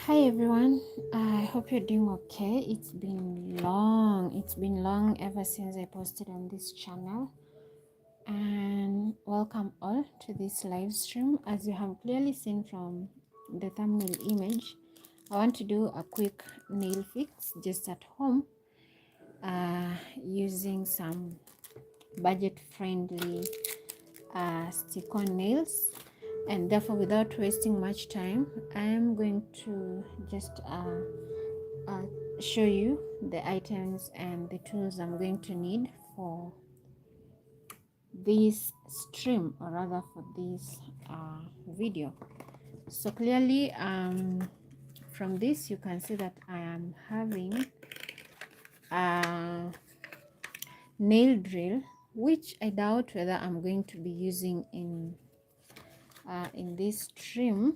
Hi everyone, I hope you're doing okay. It's been long ever since I posted on this channel, and welcome all to this live stream. As you have clearly seen from the thumbnail image, I want to do a quick nail fix just at home using some budget friendly stick-on nails, and therefore without wasting much time, I am going to just uh, show you the items and the tools I'm going to need for this stream, or rather for this video. So clearly from this you can see that I am having a nail drill, which I doubt whether I'm going to be using in this stream,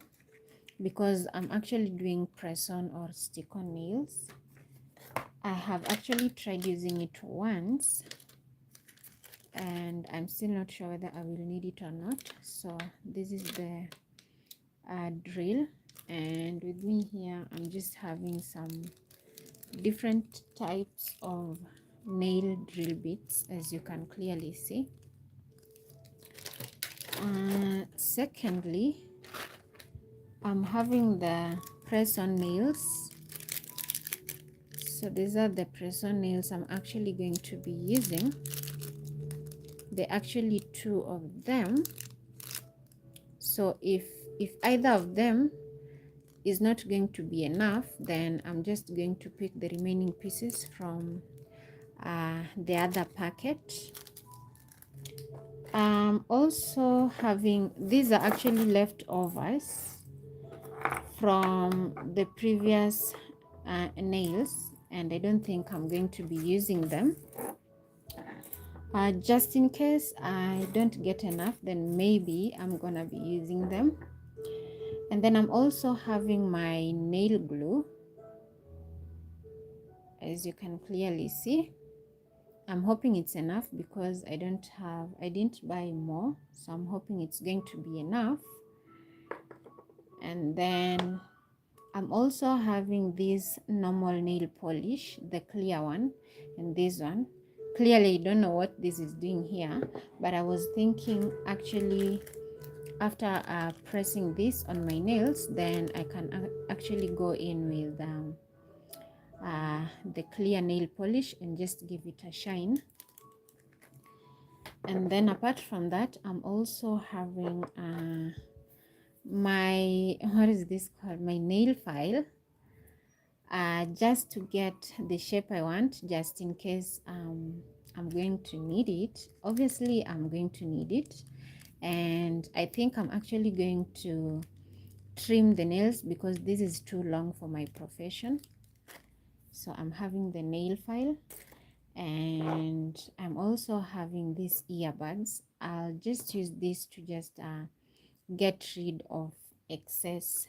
because I'm actually doing press on or stick on nails. I have actually tried using it once and I'm still not sure whether I will need it or not. So this is the drill, and with me here I'm just having some different types of nail drill bits, as you can clearly see. Secondly, I'm having the press on nails. So these are the press on nails I'm actually going to be using. There are actually two of them, so if either of them is not going to be enough, then I'm just going to pick the remaining pieces from the other packet. Also having, these are actually leftovers from the previous nails, and I don't think I'm going to be using them. Just in case I don't get enough, then maybe I'm gonna be using them. And then I'm also having my nail glue, as you can clearly see. I'm hoping it's enough because I didn't buy more, so I'm hoping it's going to be enough. And then I'm also having this normal nail polish, the clear one, and this one. Clearly I don't know what this is doing here, but I was thinking actually after pressing this on my nails, then I can actually go in with the clear nail polish and just give it a shine. And then apart from that, I'm also having my, what is this called, my nail file, just to get the shape I want, just in case I'm going to need it. Obviously I'm going to need it, and I think I'm actually going to trim the nails because this is too long for my profession. So I'm having the nail file, and I'm also having these earbuds. I'll just use this to just get rid of excess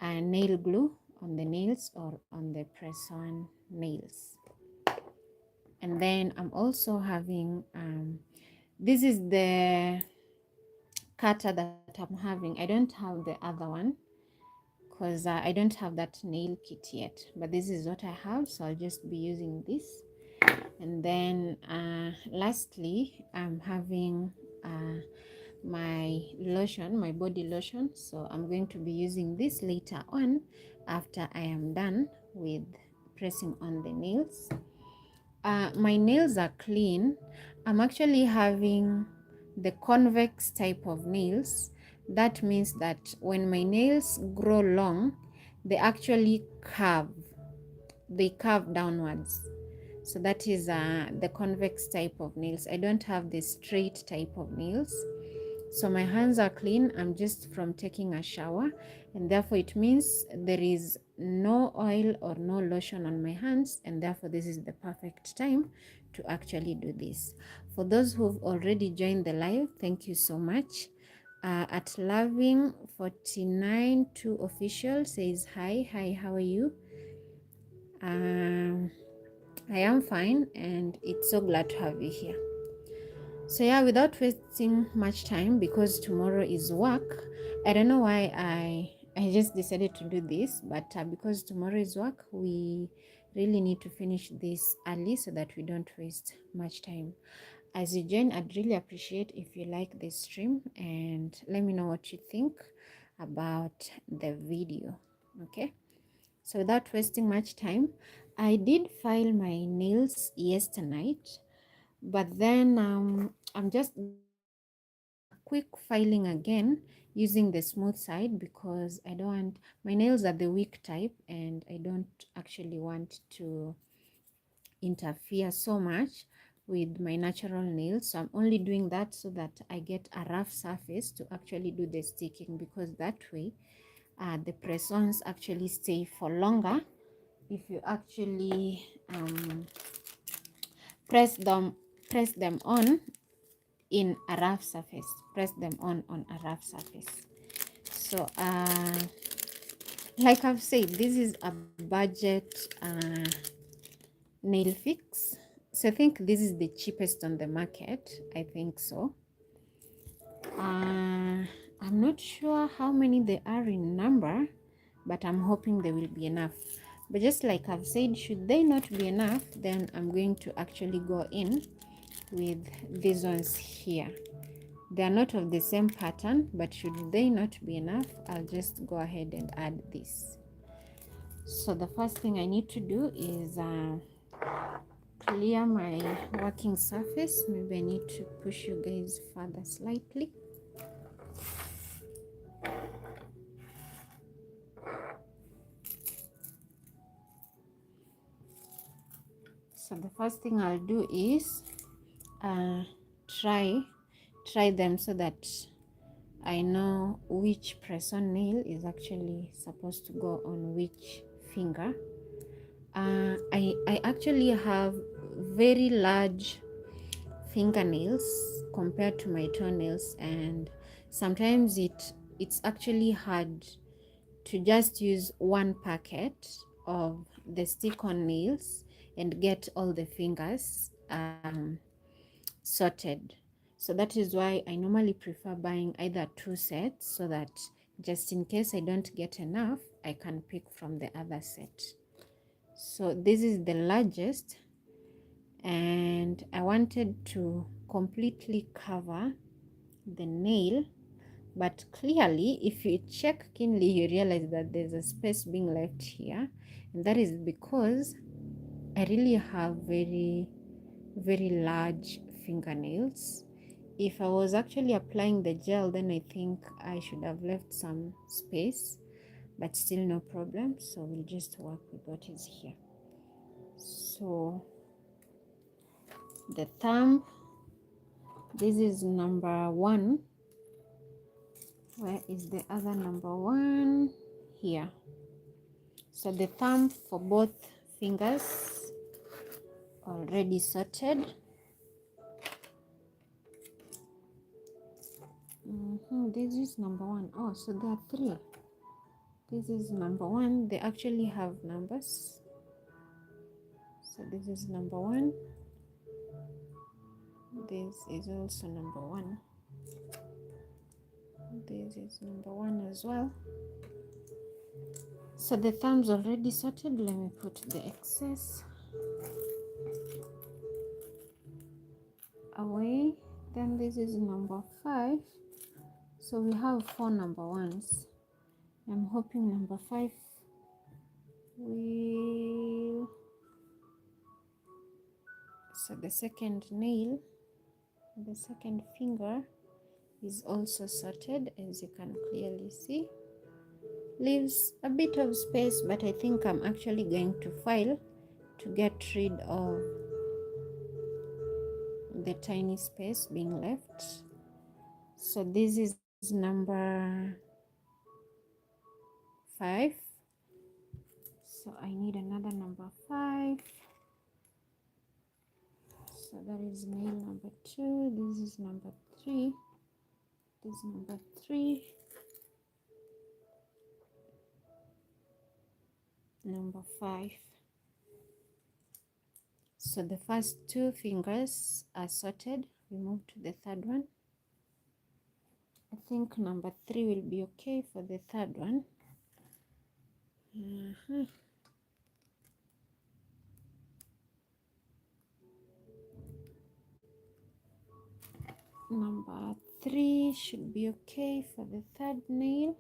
nail glue on the nails or on the press-on nails. And then I'm also having this is the cutter that I'm having. I don't have the other one because I don't have that nail kit yet, but this is what I have, so I'll just be using this. And then lastly, I'm having my lotion, my body lotion, so I'm going to be using this later on after I am done with pressing on the nails. My nails are clean. I'm actually having the convex type of nails. That means that when my nails grow long, they actually curve. They curve downwards. So that is the convex type of nails. I don't have the straight type of nails. So my hands are clean. I'm just from taking a shower, and therefore it means there is no oil or no lotion on my hands, and therefore this is the perfect time to actually do this. For those who've already joined the live, thank you so much. At Loving 492 official says hi, how are you? I am fine, and it's so glad to have you here. So yeah, without wasting much time, because tomorrow is work, I don't know why I I just decided to do this, but because tomorrow is work, we really need to finish this early so that we don't waste much time. As you join, I'd really appreciate if you like this stream and let me know what you think about the video. Okay, so without wasting much time, I did file my nails yesterday night, but then I'm just doing a quick filing again using the smooth side because I don't want, my nails are the weak type and I don't actually want to interfere so much with my natural nails. So I'm only doing that so that I get a rough surface to actually do the sticking, because that way the press-ons actually stay for longer if you actually press them on in a rough surface. Press them on a rough surface. So like I've said, this is a budget nail fix. So I think this is the cheapest on the market. I think so. I'm not sure how many they are in number, but I'm hoping they will be enough. But just like I've said, should they not be enough, then I'm going to actually go in with these ones here. They are not of the same pattern, but should they not be enough, I'll just go ahead and add this. So the first thing I need to do is clear my working surface. Maybe I need to push you guys further slightly. So the first thing I'll do is try them so that I know which press-on nail is actually supposed to go on which finger. I actually have very large fingernails compared to my toenails, and sometimes it's actually hard to just use one packet of the stick-on nails and get all the fingers sorted. So that is why I normally prefer buying either 2 sets, so that just in case I don't get enough, I can pick from the other set. So this is the largest, and I wanted to completely cover the nail, but clearly if you check keenly, you realize that there's a space being left here, and that is because I really have very large fingernails. If I was actually applying the gel, then I think I should have left some space, but still no problem. So we'll just work with what is here. So the thumb, this is number 1. Where is the other number 1? Here. So the thumb for both fingers already sorted. This is number 1. Oh, so there are 3. This is number 1. They actually have numbers. So this is number 1. This is also number 1. This is number 1 as well. So the thumbs already sorted. Let me put the excess away. Then this is number 5. So we have 4 number 1s. I'm hoping number 5 will... So the second nail, the second finger is also sorted, as you can clearly see. Leaves a bit of space, but I think I'm actually going to file to get rid of the tiny space being left. So this is number 5. So I need another number 5. So that is nail number 2. This is number 3. This is number 3. Number 5. So the first 2 fingers are sorted. We move to the third one. I think number 3 will be okay for the third one. Uh-huh. Number 3 should be okay for the third nail.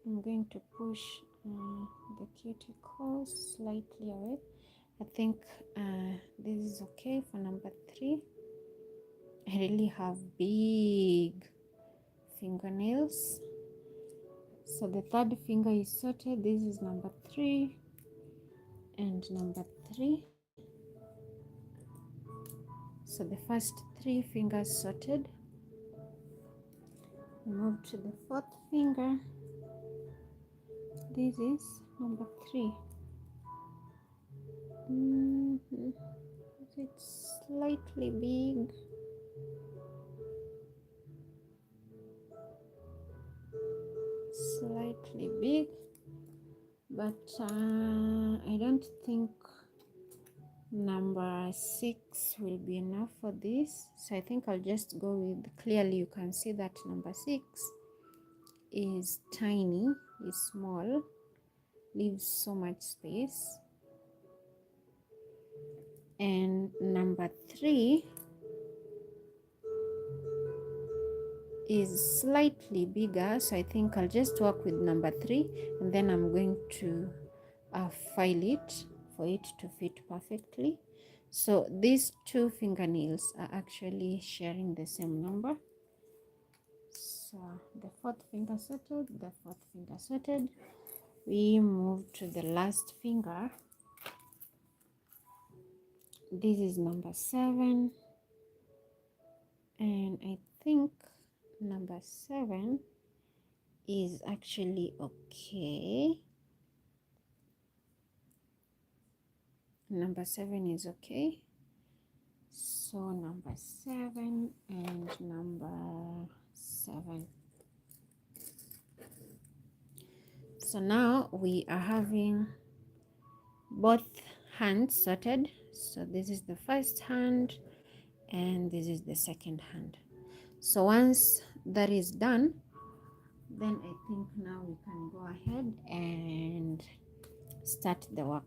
I'm going to push the cuticle slightly away. I think this is okay for number 3. I really have big fingernails. So the third finger is sorted. This is number 3 and number 3. So the first 3 fingers sorted. Move to the fourth finger. This is number 3. It's slightly big. Slightly big, but I don't think number 6 will be enough for this, so I think I'll just go with, clearly you can see that number 6 is tiny, is small, leaves so much space, and number 3 is slightly bigger, so I think I'll just work with number 3 and then I'm going to file it for it to fit perfectly. So these 2 fingernails are actually sharing the same number. So the fourth finger sorted, the fourth finger sorted. We move to the last finger. This is number 7, and I think number 7 is actually okay. Number 7 is okay. So number 7 and number 7. So now we are having both hands sorted. So this is the first hand and this is the second hand. So once that is done, then I think now we can go ahead and start the work.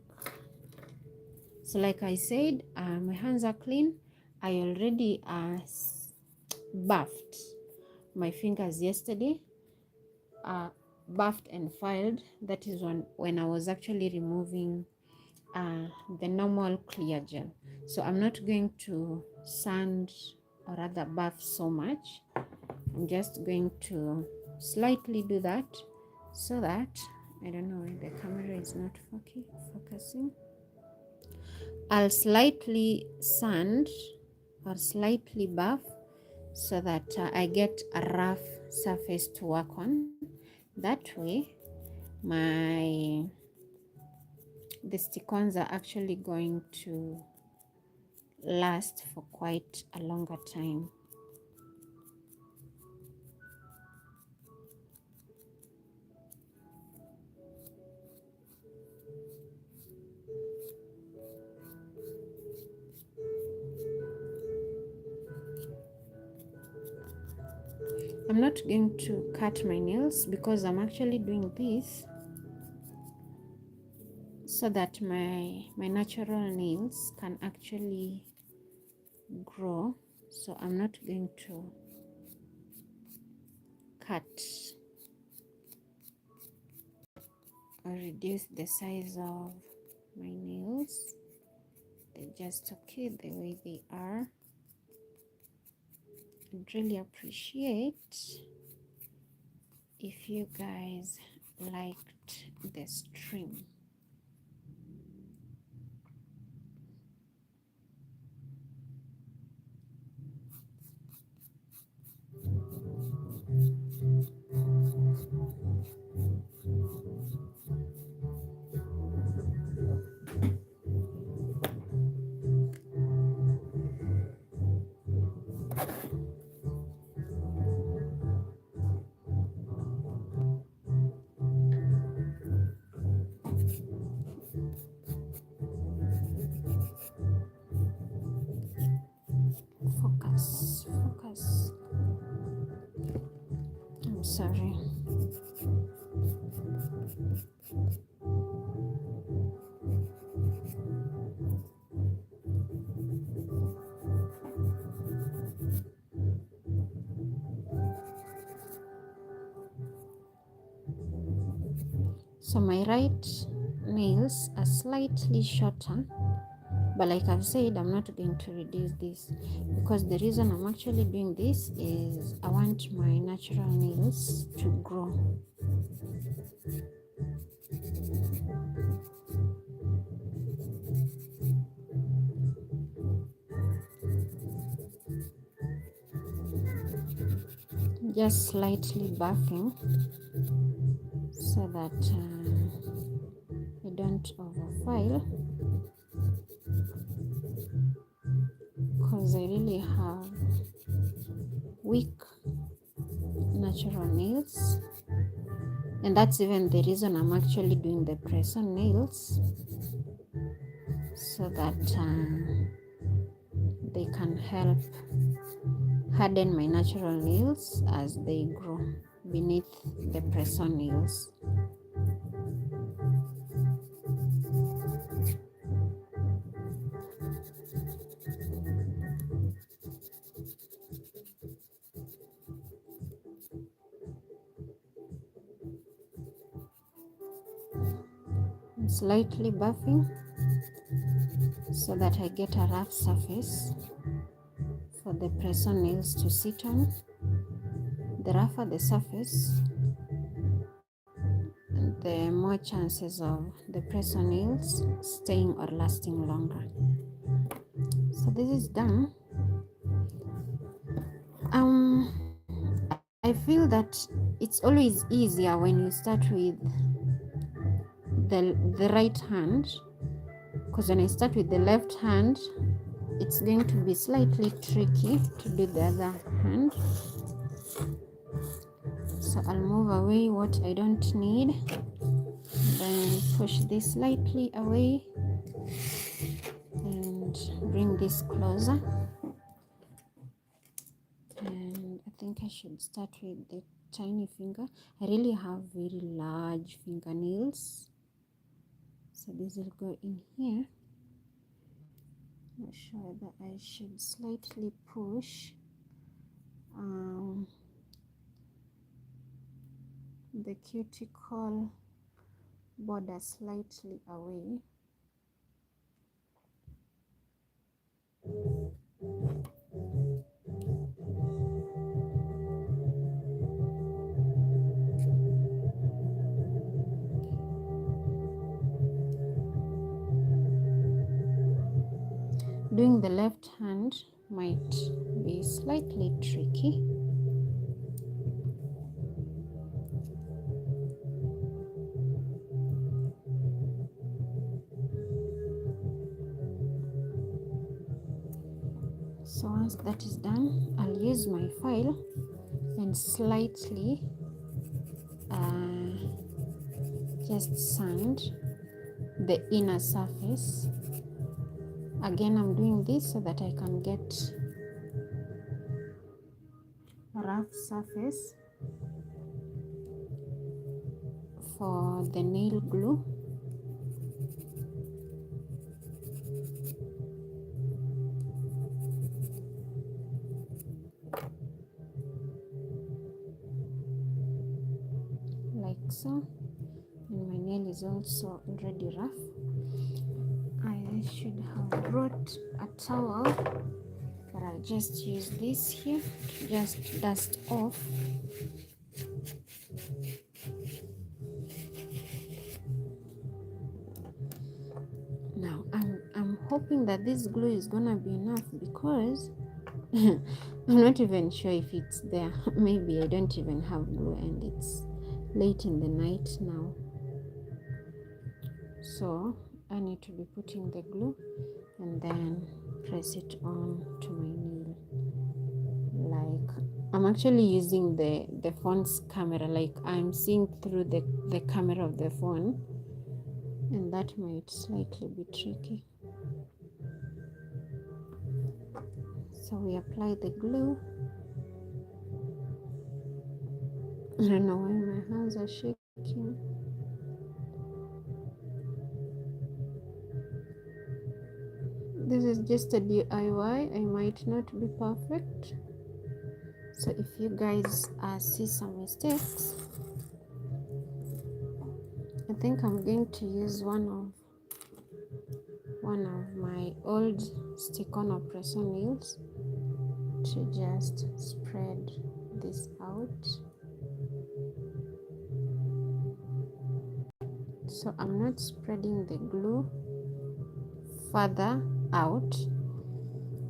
So like I said, my hands are clean. I already buffed my fingers yesterday, buffed and filed. That is when I was actually removing the normal clear gel. So I'm not going to sand or rather buff so much. I'm just going to slightly do that so that, I don't know why the camera is not focusing. I'll slightly sand or slightly buff so that I get a rough surface to work on. That way the stick-ons are actually going to last for quite a longer time. I'm not going to cut my nails because I'm actually doing this so that my natural nails can actually grow. So I'm not going to cut or reduce the size of my nails. They're just okay the way they are. I'd really appreciate if you guys liked the stream. Sorry. So my right nails are slightly shorter, but like I've said, I'm not going to reduce this, because the reason I'm actually doing this is I want my natural nails to grow. Just slightly buffing so that I don't overfile, because I really have weak natural nails, and that's even the reason I'm actually doing the press-on nails, so that they can help harden my natural nails as they grow beneath the press-on nails. I'm slightly buffing so that I get a rough surface for the press-on nails to sit on. The rougher the surface, the more chances of the press-on nails staying or lasting longer. So this is done. I feel that it's always easier when you start with the right hand, because when I start with the left hand, it's going to be slightly tricky to do the other hand. So I'll move away what I don't need, then push this slightly away and bring this closer. And I think I should start with the tiny finger. I really have very large fingernails, so this will go in here. Not sure that I should slightly push the cuticle border slightly away. Doing the left hand might be slightly tricky. So once that is done, I'll use my file and slightly just sand the inner surface. Again, I'm doing this so that I can get a rough surface for the nail glue. Like so. And my nail is also already rough. I should have brought a towel, but I'll just use this here to just dust off. Now I'm hoping that this glue is gonna be enough, because I'm not even sure if it's there. Maybe I don't even have glue and it's late in the night now, so I need to be putting the glue and then press it on to my nail. Like, I'm actually using the phone's camera, like I'm seeing through the camera of the phone, and that might slightly be tricky. So we apply the glue I don't know why my hands are shaking. This is just a DIY. I might not be perfect. So if you guys see some mistakes, I think I'm going to use one of my old stick-on oppressor nails to just spread this out. So I'm not spreading the glue further out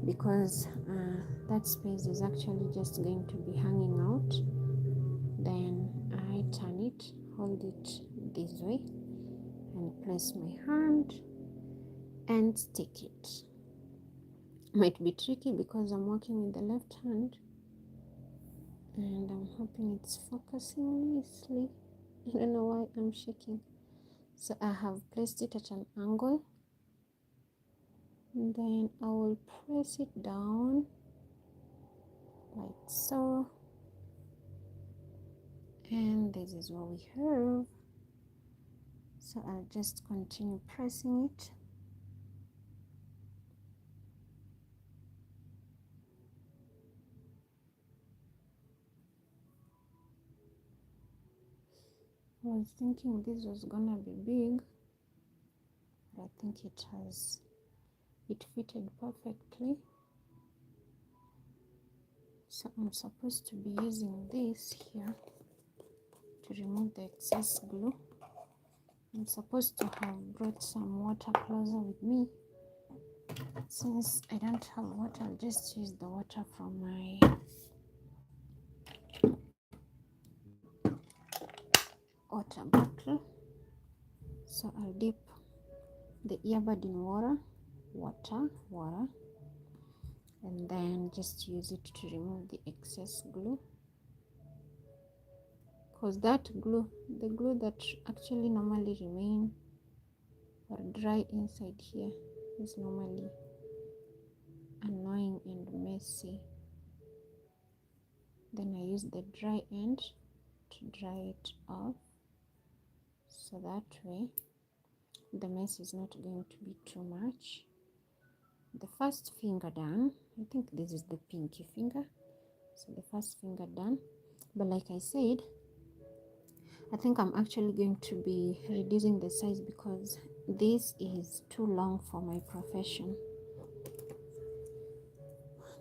because that space is actually just going to be hanging out. Then I turn it, hold it this way, and place my hand and stick it. Might be tricky because I'm working with the left hand, and I'm hoping it's focusing nicely. I don't know why I'm shaking. So I have placed it at an angle, and then I will press it down like so, and this is what we have. So I'll just continue pressing it. I was thinking this was gonna be big, but I think it fitted perfectly. So I'm supposed to be using this here to remove the excess glue. I'm supposed to have brought some water closer with me. Since I don't have water, I'll just use the water from my water bottle. So I'll dip the earbud in water, and then just use it to remove the excess glue. Because that glue, the glue that actually normally remain or dry inside here, is normally annoying and messy. Then I use the dry end to dry it off, so that way the mess is not going to be too much. The first finger done. I think this is the pinky finger, so the first finger done. But like I said, I think I'm actually going to be reducing the size because this is too long for my profession.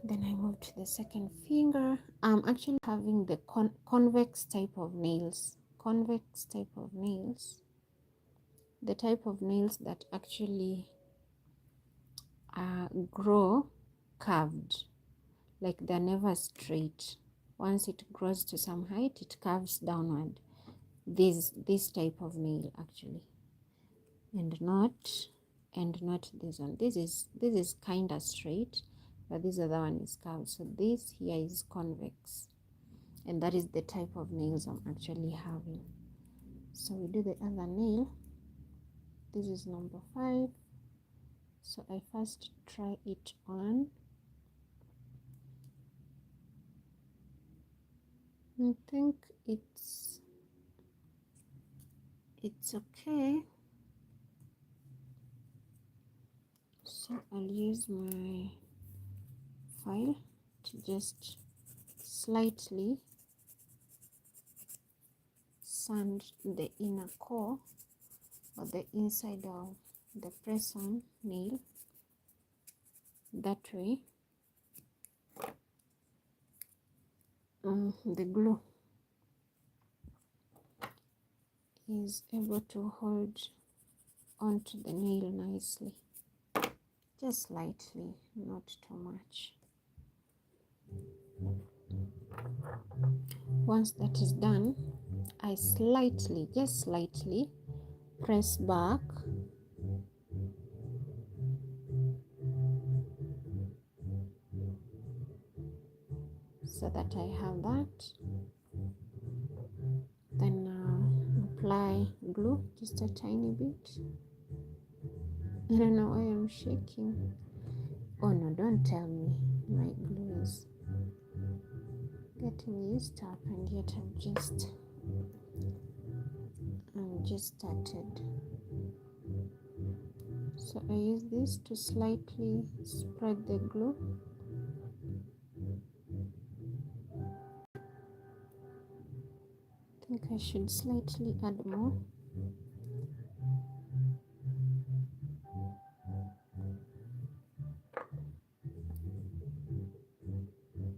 Then I move to the second finger. I'm actually having the convex type of nails. Convex type of nails. The type of nails that actually grow curved. Like they're never straight. Once it grows to some height, it curves downward. This type of nail actually. And not this one. This is kind of straight, but this other one is curved. So this here is convex, and that is the type of nails I'm actually having. So we do the other nail. This is number 5. So I first try it on. I think it's okay. So I'll use my file to just slightly sand the inner core or the inside of the press-on nail. That way the glue is able to hold onto the nail nicely. Just slightly, not too much. Once that is done, I just slightly press back so that I have that. Then apply glue, just a tiny bit. I don't know why I'm shaking. Oh no, don't tell me my glue is getting used up, and yet I'm just started. So I use this to slightly spread the glue. I think I should slightly add more.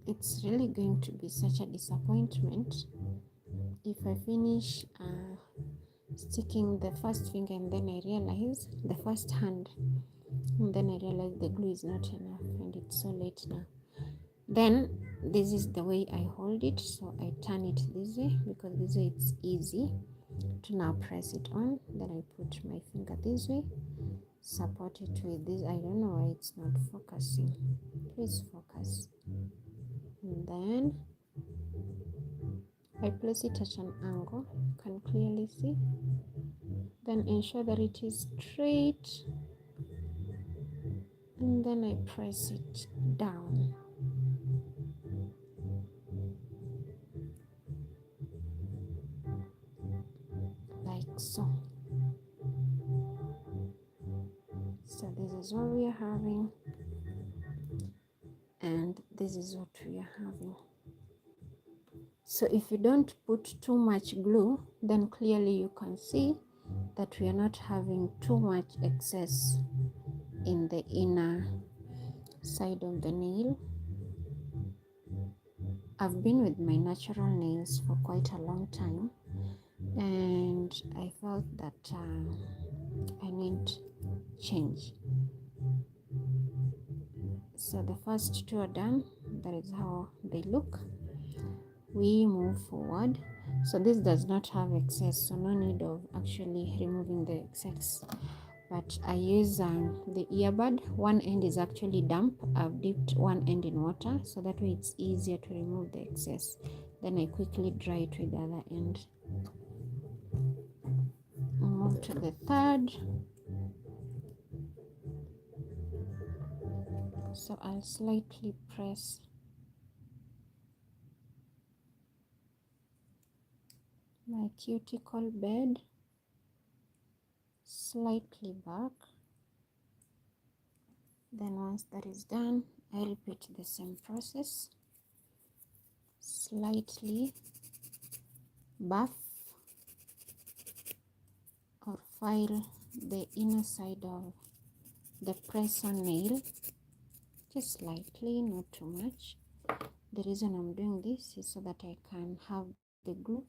It's really going to be such a disappointment if I finish sticking the first finger and then I realize the first hand, and then I realize the glue is not enough and it's so late now. Then this is the way I hold it. So I turn it this way because this way it's easy to now press it on. Then I put my finger this way, support it with this. I don't know why it's not focusing. Please focus. And then I place it at an angle. You can clearly see. Then ensure that it is straight, and then I press it down like so. So this is what we are having, and this is what we are having. So if you don't put too much glue, then clearly you can see that we are not having too much excess in the inner side of the nail. I've been with my natural nails for quite a long time, and I felt that I need change. So the first two are done. That is how they look. We move forward. So this does not have excess, so no need of actually removing the excess. But I use the earbud. One end is actually damp. I've dipped one end in water, so that way it's easier to remove the excess. Then I quickly dry it with the other end. I'll move to the third. So I'll slightly press my cuticle bed slightly back. Then once that is done, I repeat the same process. Slightly buff or file the inner side of the press-on nail, just slightly, not too much. The reason I'm doing this is so that I can have the glue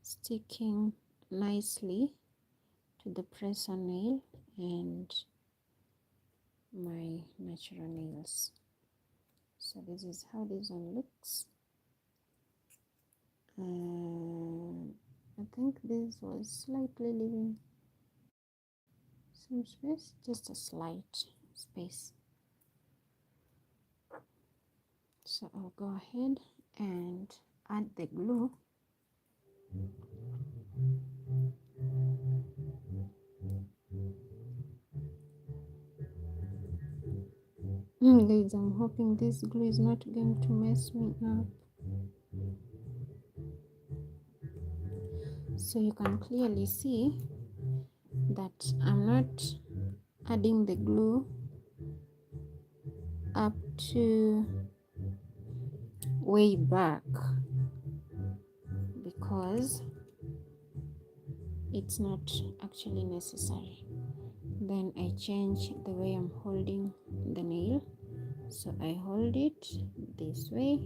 sticking nicely to the press-on nail and my natural nails. So this is how this one looks. I think this was slightly leaving some space, just a slight space. So I'll go ahead and add the glue. Guys, I'm hoping this glue is not going to mess me up. So you can clearly see that I'm not adding the glue up to way back because it's not actually necessary. Then I change the way I'm holding the nail. So I hold it this way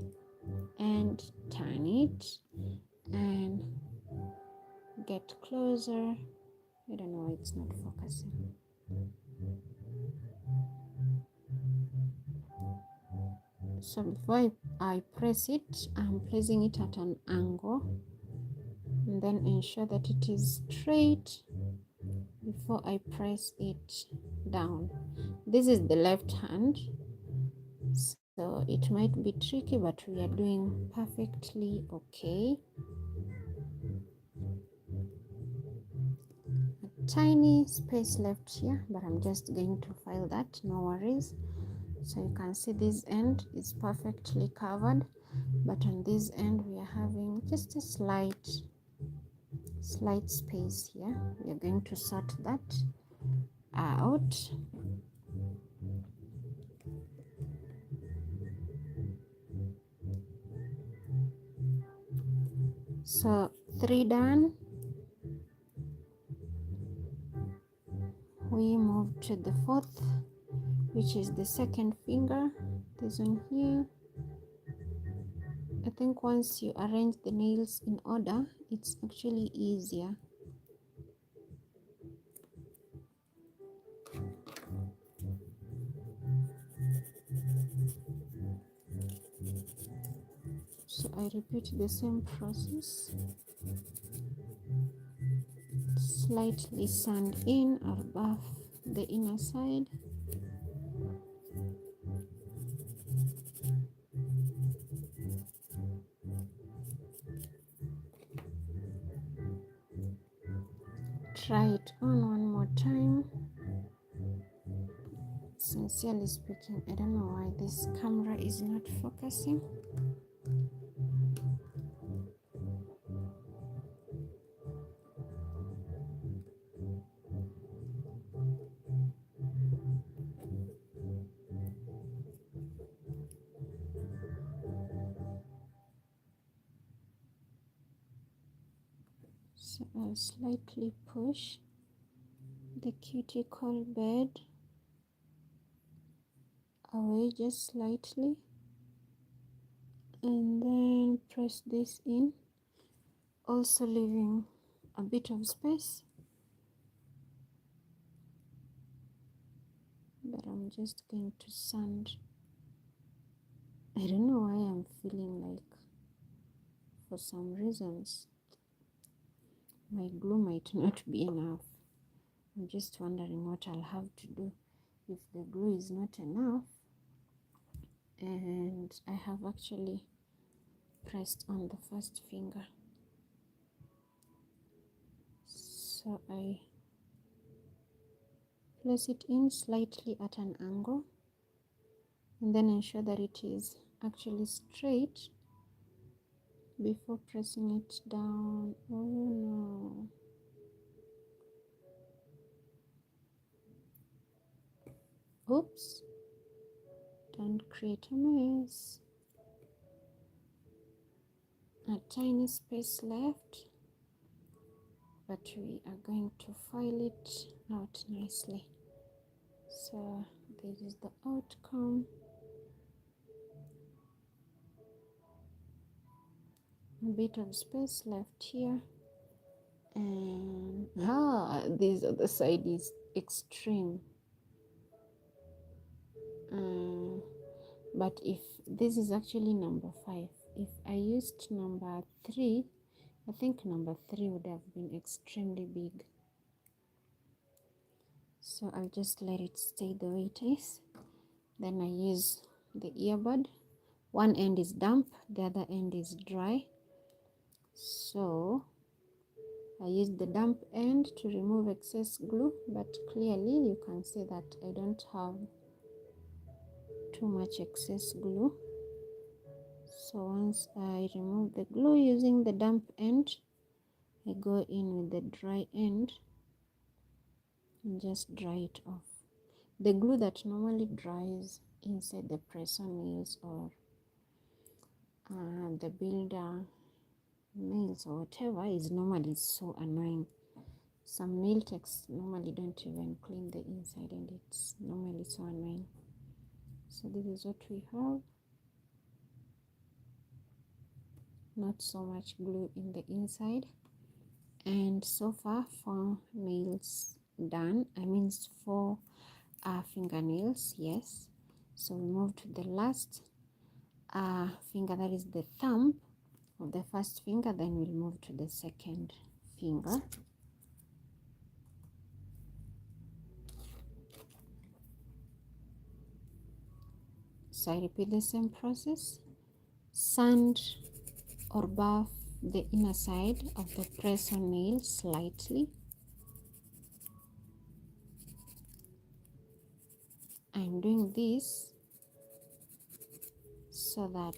and turn it and get closer. I don't know why it's not focusing. So before I press it, I'm placing it at an angle and then ensure that it is straight before I press it down. This is the left hand, so it might be tricky, but we are doing perfectly okay. A tiny space left here, but I'm just going to file that, no worries. So you can see this end is perfectly covered, but on this end we are having just a slight space here. We are going to sort that out. So 3 done. We move to the 4th, which is the second finger. This one here. I think once you arrange the nails in order, it's actually easier. So I repeat the same process. Slightly sand in or buff the inner side. Try it on one more time. Sincerely speaking, I don't know why this camera is not focusing. So I'll slightly push the cuticle bed away just slightly, and then press this in, also leaving a bit of space, but I'm just going to sand. I don't know why I'm feeling like, for some reasons, my glue might not be enough. I'm just wondering what I'll have to do if the glue is not enough. And I have actually pressed on the first finger, so I place it in slightly at an angle, and then ensure that it is actually straight before pressing it down. Oh no. Oops. Don't create a mess. A tiny space left, but we are going to file it out nicely. So this is the outcome. A bit of space left here, and this other side is extreme. But if this is actually number 5, if I used number 3, I think number 3 would have been extremely big. So I'll just let it stay the way it is. Then I use the earbud. One end is damp, the other end is dry. So I use the damp end to remove excess glue, but clearly you can see that I don't have too much excess glue. So once I remove the glue using the damp end, I go in with the dry end and just dry it off. The glue that normally dries inside the press-on nails or the builder nails or whatever is normally so annoying. Some nail techs normally don't even clean the inside, and it's normally so annoying. So this is what we have. Not so much glue in the inside. And so far 4 nails done. I mean 4 fingernails, yes. So we move to the last finger, that is the thumb of the first finger. Then we'll move to the second finger. So I repeat the same process. Sand or buff the inner side of the press-on nail slightly. I'm doing this so that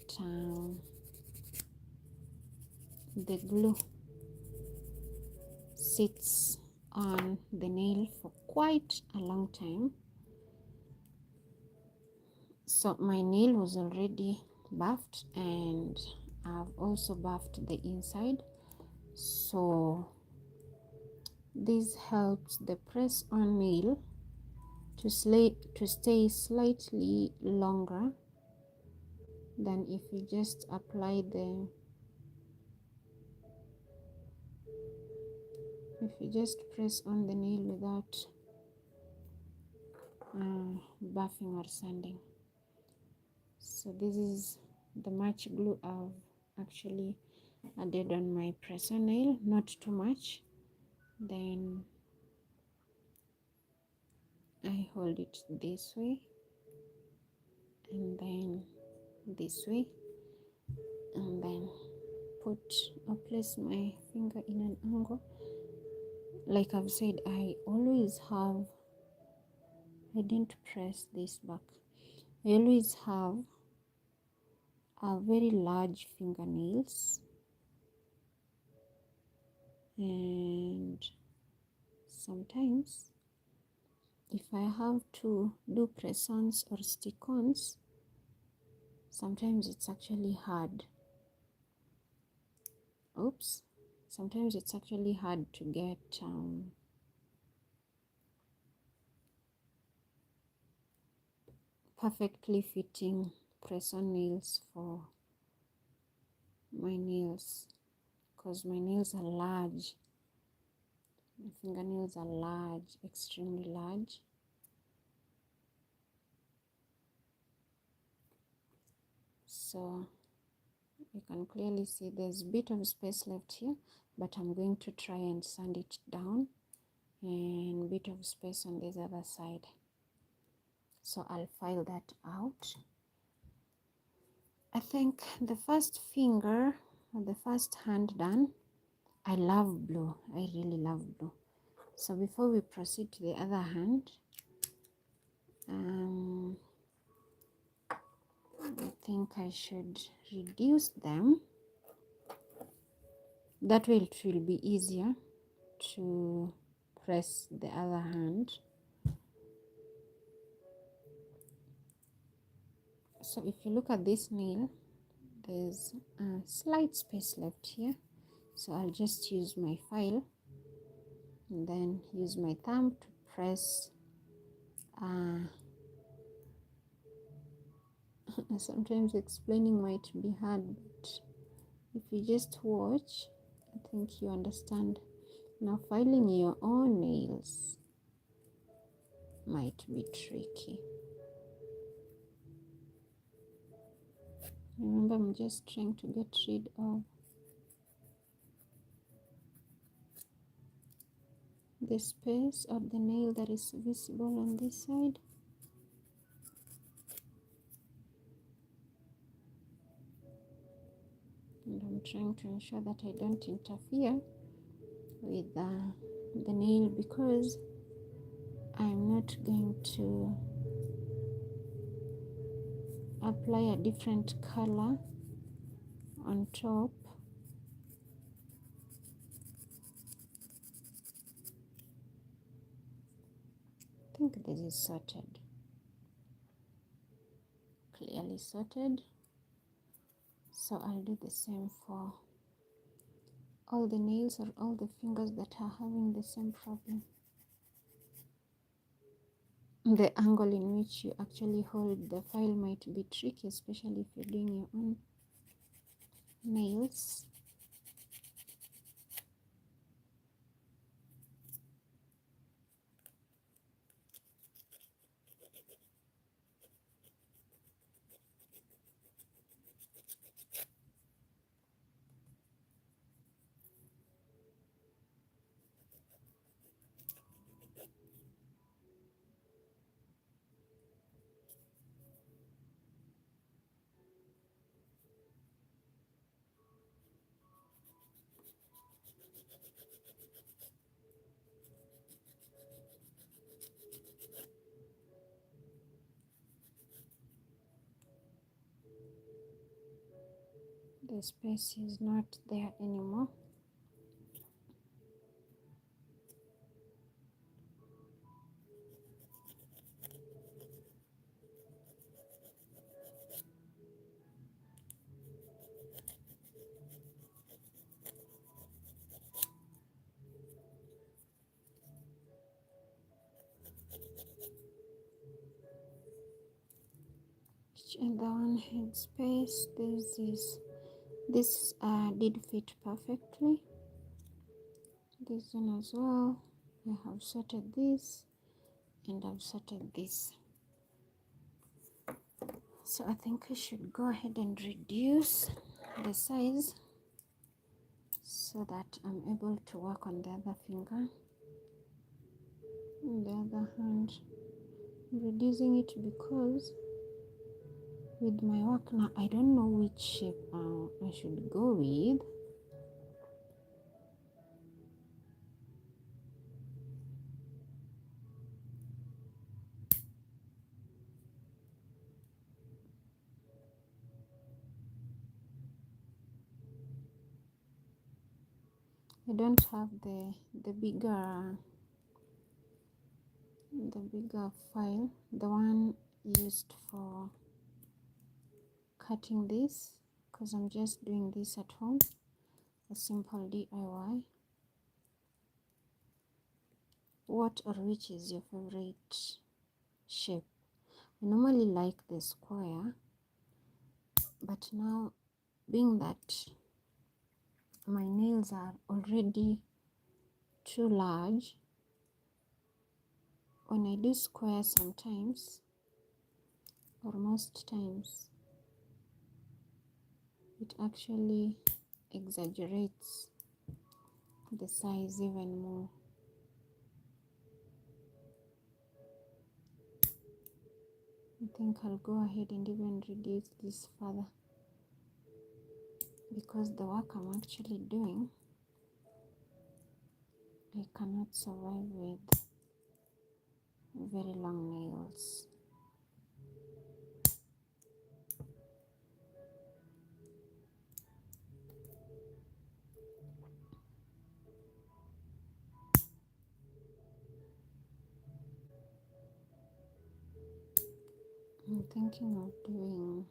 the glue sits on the nail for quite a long time. So my nail was already buffed, and I've also buffed the inside, so this helps the press on nail to stay slightly longer than if you just apply the if you just press on the nail without buffing or sanding. So this is the match glue I've actually added on my press on nail, not too much. Then I hold it this way and then this way, and then place my finger in an angle. Like I've said, I didn't press this back. I always have a very large fingernails, and sometimes if I have to do press-ons or stick-ons, sometimes it's actually hard. Sometimes it's actually hard to get perfectly fitting press-on nails for my nails, because my nails are large. My fingernails are large, extremely large. So you can clearly see there's a bit of space left here, but I'm going to try and sand it down, and a bit of space on this other side. So I'll file that out. I think the first finger or the first hand done. I love blue. I really love blue. So before we proceed to the other hand, I think I should reduce them. That way it will be easier to press the other hand. So if you look at this nail, there's a slight space left here. So I'll just use my file and then use my thumb to press. Sometimes explaining might be hard, but if you just watch, I think you understand. Now filing your own nails might be tricky. Remember, I'm just trying to get rid of the space of the nail that is visible on this side. And I'm trying to ensure that I don't interfere with the nail, because I'm not going to apply a different color on top. I think this is sorted, clearly sorted. So I'll do the same for all the nails or all the fingers that are having the same problem. The angle in which you actually hold the file might be tricky, especially if you're doing your own nails. The space is not there anymore. And the one head space, this did fit perfectly. This one as well. I have sorted this and I've sorted this. So I think I should go ahead and reduce the size so that I'm able to work on the other finger. On the other hand, I'm reducing it because with my work now, I don't know which shape I should go with. I don't have the bigger file, the one used for cutting this, because I'm just doing this at home, a simple DIY. What or which is your favorite shape? I normally like the square, but now being that my nails are already too large, when I do square sometimes, or most times, it actually exaggerates the size even more. I think I'll go ahead and even reduce this further, because the work I'm actually doing, I cannot survive with very long nails. I'm thinking of doing,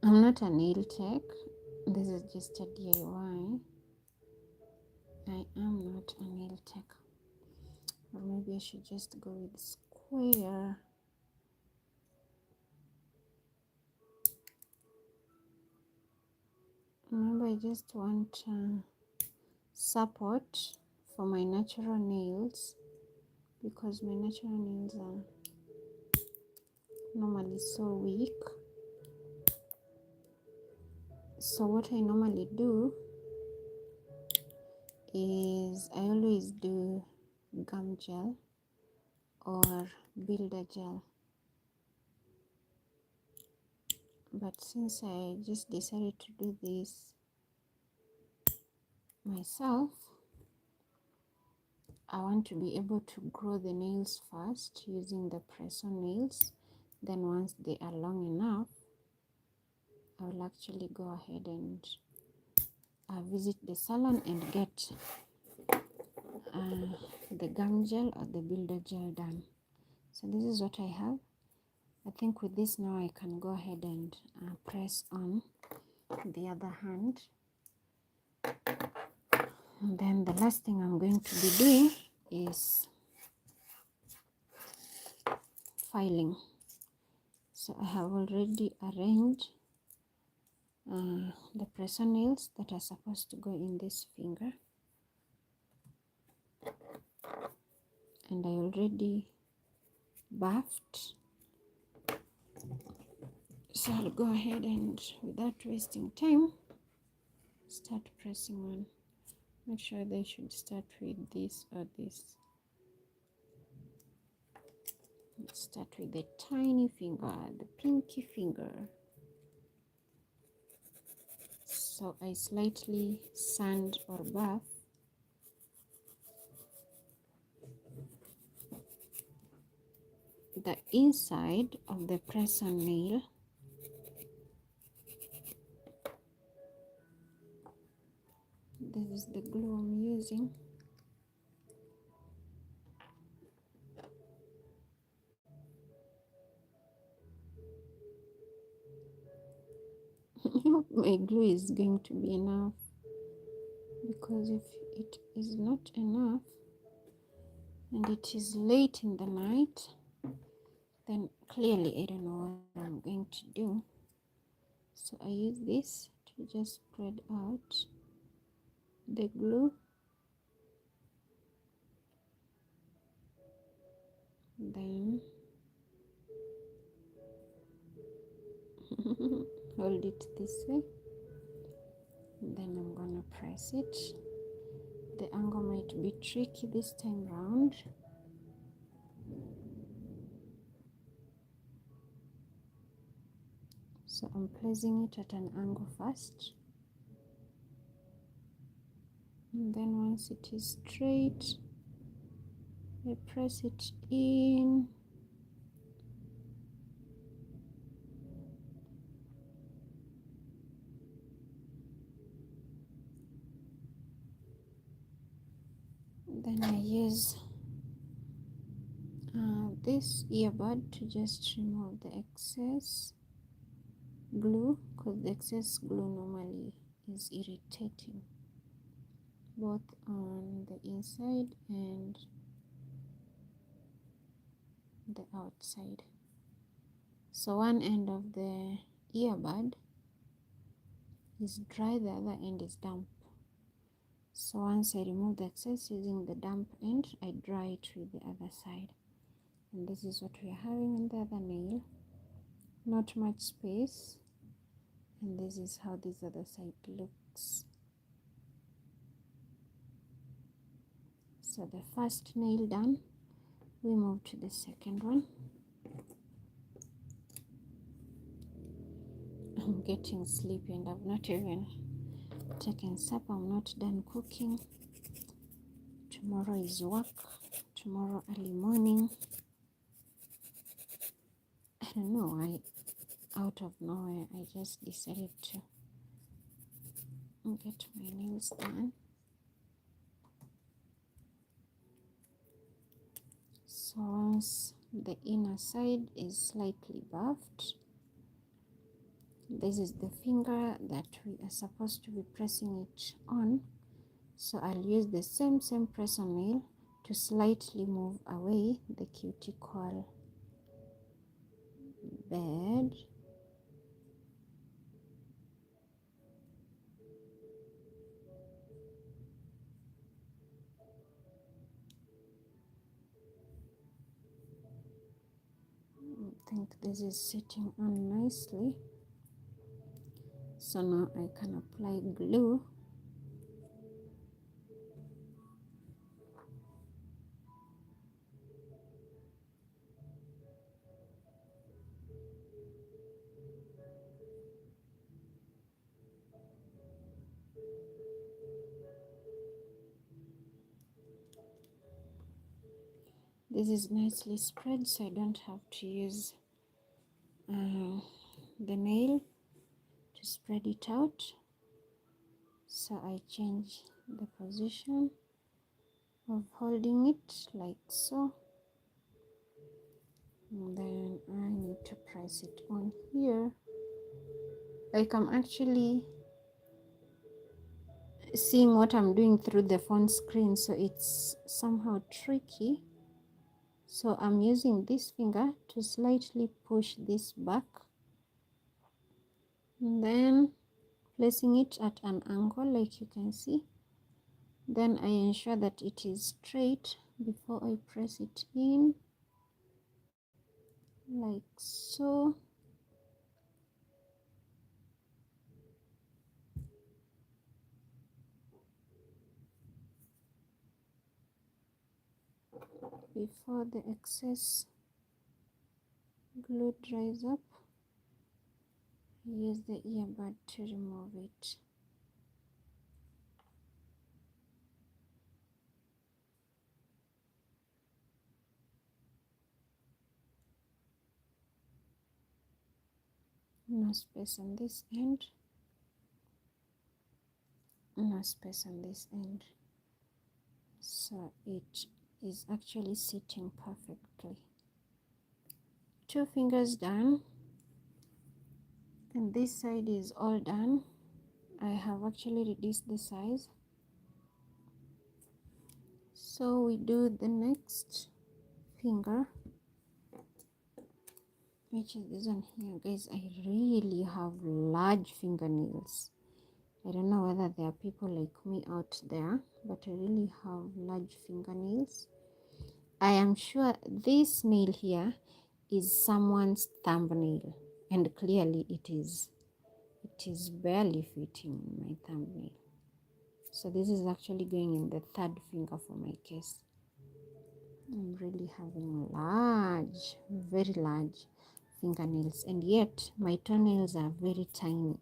I'm not a nail tech, this is just a DIY. I am not a nail tech. Or maybe I should just go with square. Remember, I just want support for my natural nails, because my natural nails are normally so weak. So what I normally do is I always do gum gel or builder gel, but since I just decided to do this myself, I want to be able to grow the nails first using the press-on nails. Then once they are long enough, I will actually go ahead and visit the salon and get the gum gel or the builder gel done. So this is what I have. I think with this now I can go ahead and press on the other hand. And then the last thing I'm going to be doing is filing. So I have already arranged the press-on nails that are supposed to go in this finger, and I already buffed. So I'll go ahead and, without wasting time, start pressing on. Not sure they should start with this or this. Let's start with the tiny finger, the pinky finger. So I slightly sand or buff the inside of the press-on nail This is the glue I'm using. I hope my glue is going to be enough, because if it is not enough and it is late in the night, then clearly I don't know what I'm going to do. So I use this to just spread out the glue. Then hold it this way. Then I'm gonna press it. The angle might be tricky this time round. So I'm placing it at an angle first. And then once it is straight, I press it in. Then I use this earbud to just remove the excess glue, because the excess glue normally is irritating both on the inside and the outside. So one end of the earbud is dry, the other end is damp. So once I remove the excess using the damp end, I dry it with the other side. And this is what we are having on the other nail. Not much space. And this is how this other side looks. So the first nail done, we move to the second one. I'm getting sleepy and I've not even taken supper. I'm not done cooking. Tomorrow is work. Tomorrow early morning. I don't know, out of nowhere I just decided to get my nails done. So once the inner side is slightly buffed, this is the finger that we are supposed to be pressing it on. So I'll use the same press on nail to slightly move away the cuticle bed. I think this is sitting on nicely. So now I can apply glue. This is nicely spread, so I don't have to use the nail to spread it out. So I change the position of holding it like so. And then I need to press it on here. Like I'm actually seeing what I'm doing through the phone screen, so it's somehow tricky. So I'm using this finger to slightly push this back, and then placing it at an angle like you can see. Then I ensure that it is straight before I press it in, like so. Before the excess glue dries up, use the earbud to remove it. No space on this end. no space on this end, so it is actually sitting perfectly. 2 fingers done, and this side is all done. I have actually reduced the size, so we do the next finger, which is this one here. Guys, I really have large fingernails. I don't know whether there are people like me out there, but I really have large fingernails. I am sure this nail here is someone's thumbnail, and clearly it is. It is barely fitting my thumbnail. So this is actually going in the 3rd finger for my case. I'm really having large, very large fingernails, and yet my toenails are very tiny.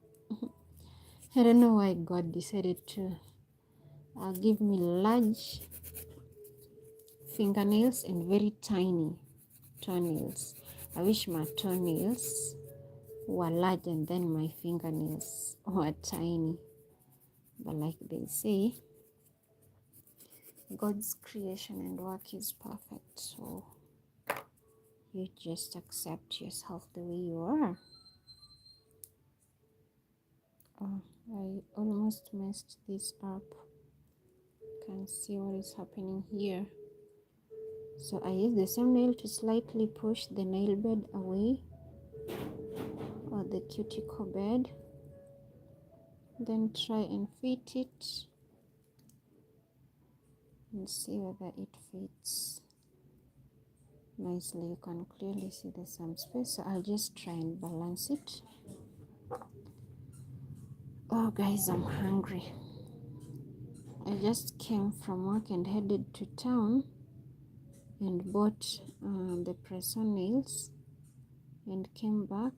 I don't know why God decided to give me large fingernails and very tiny toenails. I wish my toenails were large and then my fingernails were tiny. But like they say, God's creation and work is perfect. So you just accept yourself the way you are. Oh, I almost messed this up. You can see what is happening here. So I use the same nail to slightly push the nail bed away, or the cuticle bed. Then try and fit it and see whether it fits nicely. You can clearly see there's some space, so I'll just try and balance it. Oh guys, I'm hungry. I just came from work and headed to town and bought the press-on nails and came back.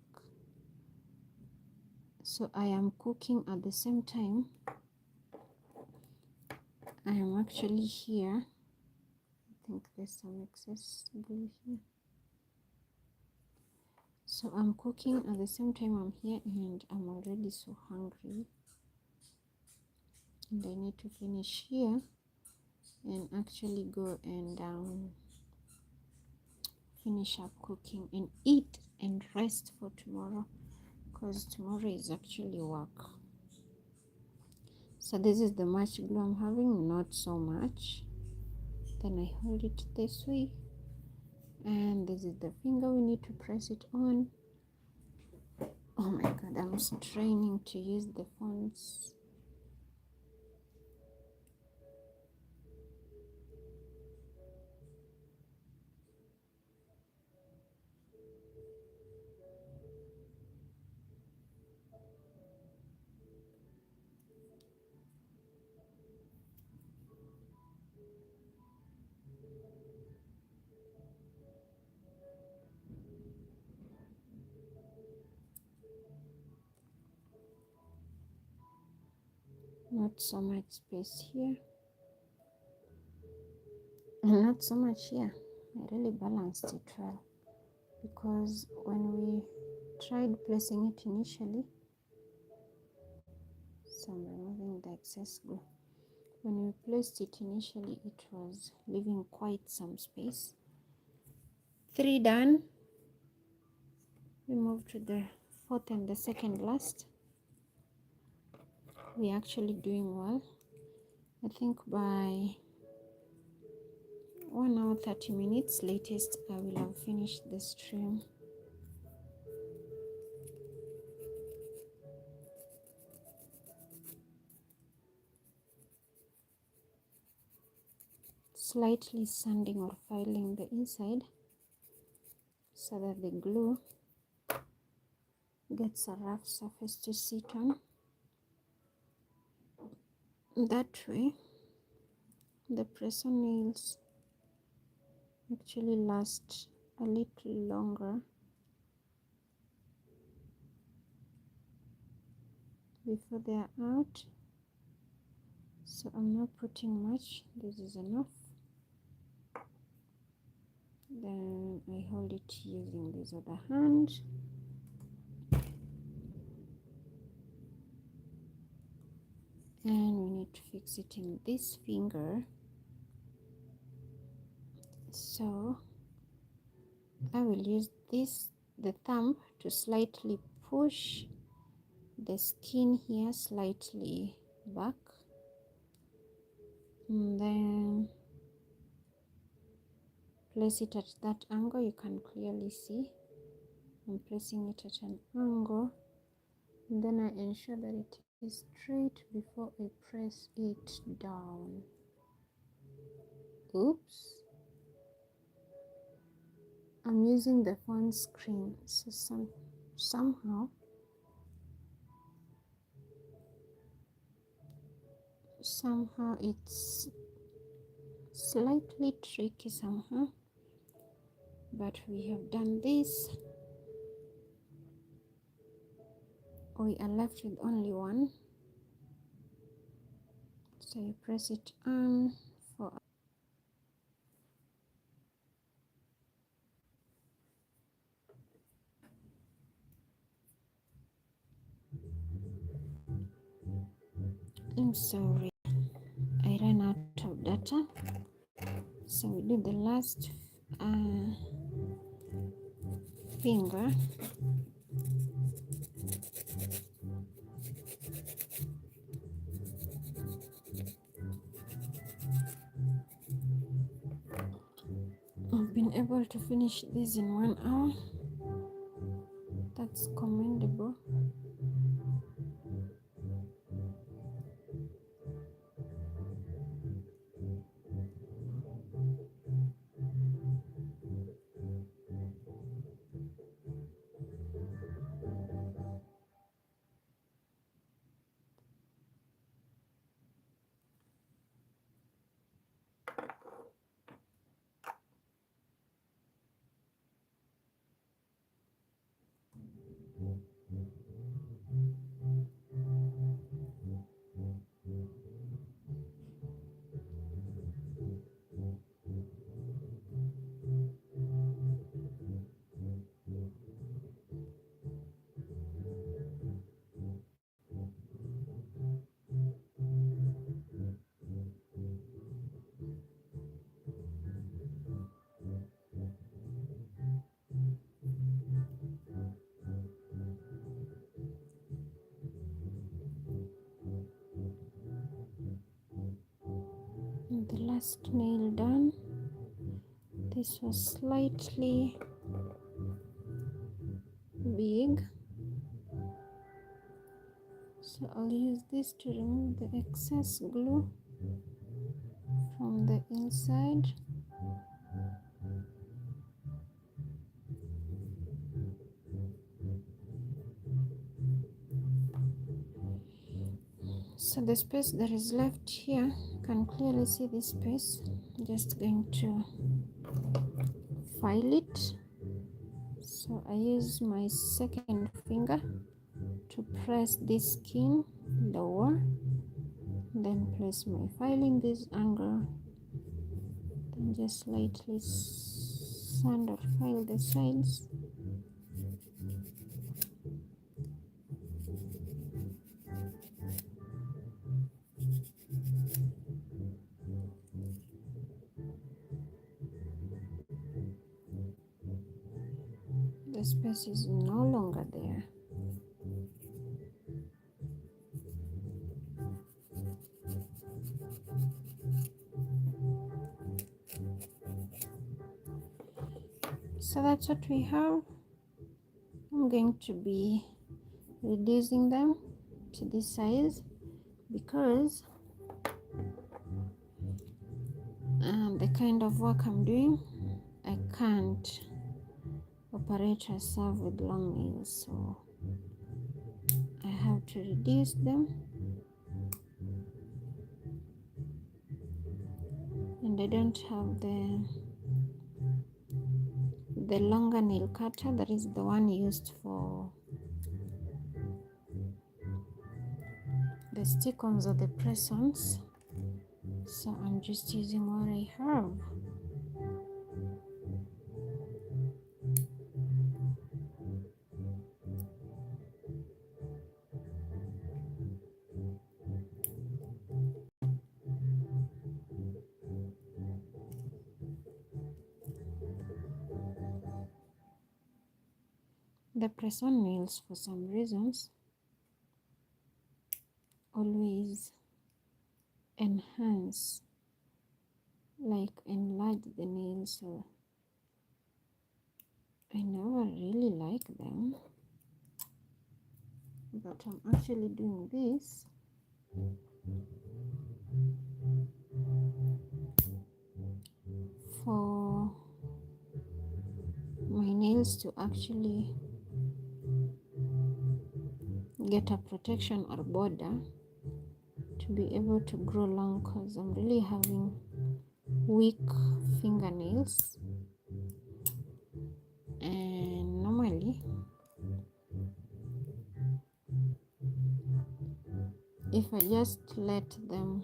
So I am cooking at the same time. I am actually here. I think there's some excess glue here. So I'm cooking at the same time I'm here, and I'm already so hungry. And I need to finish here and actually go and finish up cooking and eat and rest for tomorrow, because tomorrow is actually work. So this is the much glue I'm having, not so much. Then I hold it this way, and this is the finger we need to press it on. Oh my god, I'm straining to use the phones. Not so much space here, and not so much here. I really balanced it well, because when we tried placing it initially, so I'm removing the excess glue. When we placed it initially, it was leaving quite some space. 3 done. We move to the 4th and the 2nd last. We're actually doing well. I think by 1 hour 30 minutes latest, I will have finished the stream. Slightly sanding or filing the inside so that the glue gets a rough surface to sit on. That way the press-on nails actually last a little longer before they are out. So I'm not putting much. This is enough. Then I hold it using this other hand. And we to fix it in this finger. So I will use the thumb, to slightly push the skin here slightly back, and then place it at that angle. You can clearly see I'm placing it at an angle, and then I ensure that it is straight before I press it down. Oops, I'm using the phone screen, so somehow it's slightly tricky somehow, but we have done this. We are left with only one, so you press it on for I'm sorry, I ran out of data, so we do the last finger. I've been able to finish this in 1 hour. That's commendable. And the last nail done. This was slightly big, so I'll use this to remove the excess glue from the inside. So the space that is left here, you can clearly see this space. I'm just going to file it. So I use my second finger to press this skin lower, then place my file in this angle, then just slightly sand or file the sides. The space is no longer there. So that's what we have. I'm going to be reducing them to this size because the kind of work I'm doing, I can't operate a serve with long nails, so I have to reduce them, and I don't have the longer nail cutter, that is the one used for the stick-ons or the press-ons, so I'm just using what I have. The press-on nails, for some reasons, always enhance, like enlarge the nails, so I never really like them, but I'm actually doing this for my nails to actually get a protection or border to be able to grow long, because I'm really having weak fingernails, and normally if I just let them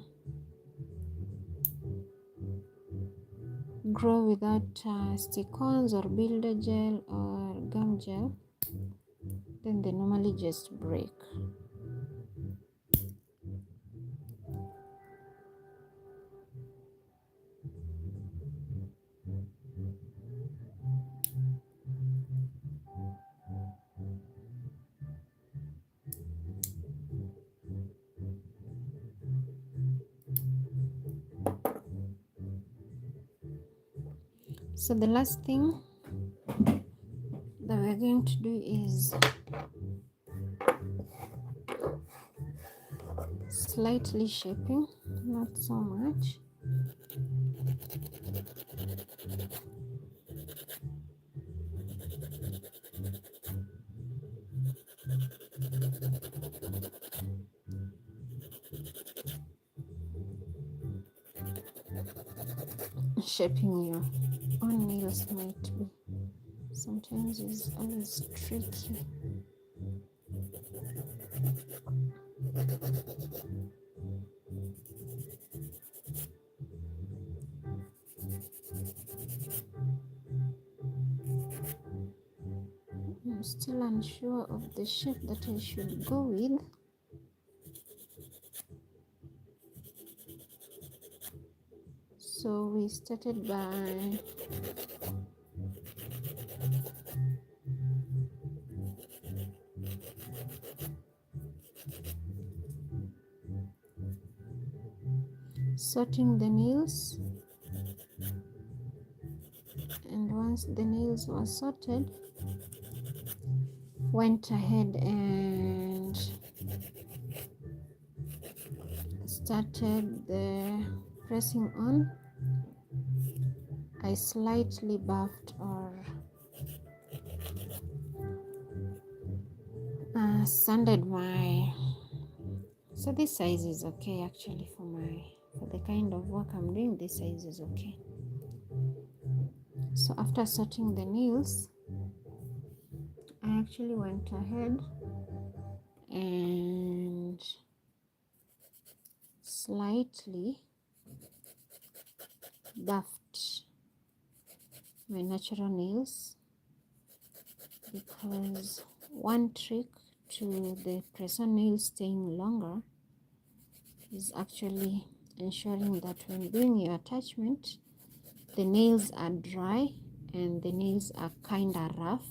grow without stick-ons or builder gel or gum gel, then they normally just break. So the last thing that we're going to do is slightly shaping, not so much. Shaping your own nails might be sometimes is always tricky. I'm still unsure of the shape that I should go with. So we started by sorting the nails, and once the nails were sorted, went ahead and started the pressing on. I slightly buffed or sanded my, so this size is okay actually for the kind of work I'm doing. This size is okay. So after sorting the nails, I actually went ahead and slightly buffed my natural nails, because one trick to the press-on nails staying longer is actually ensuring that when doing your attachment, the nails are dry and the nails are kind of rough.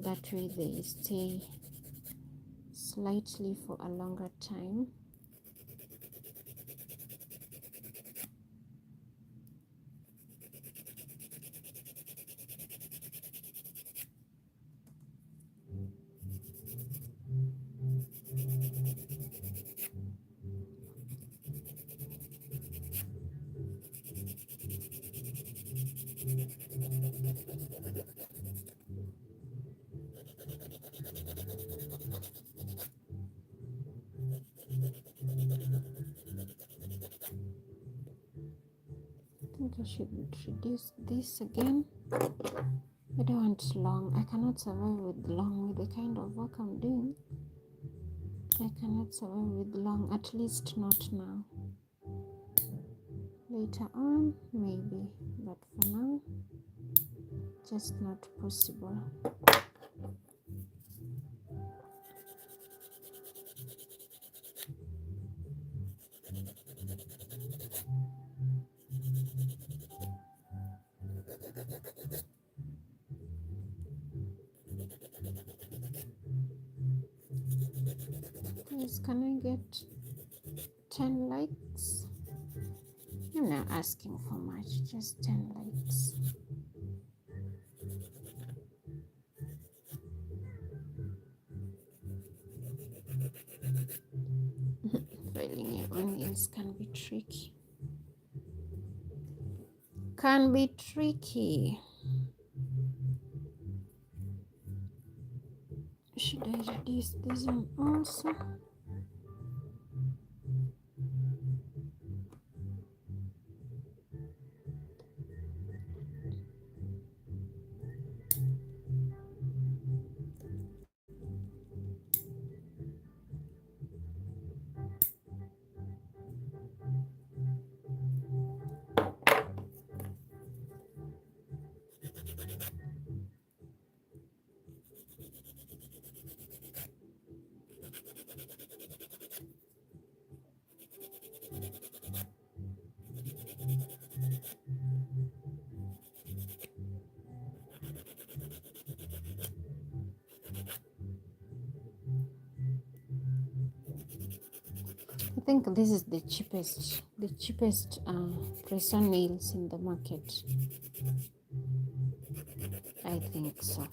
That way they stay slightly for a longer time. I think I should reduce this again. I don't want long. I cannot survive with long with the kind of work I'm doing. I cannot survive with long, at least not now. Later on, maybe, but for now, just not possible. Can I get 10 likes? I'm not asking for much, just 10 likes. Filing your onions can be tricky. Can be tricky. Should I reduce this one also? I think this is the cheapest press-on nails in the market. I think so.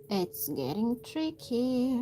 It's getting tricky.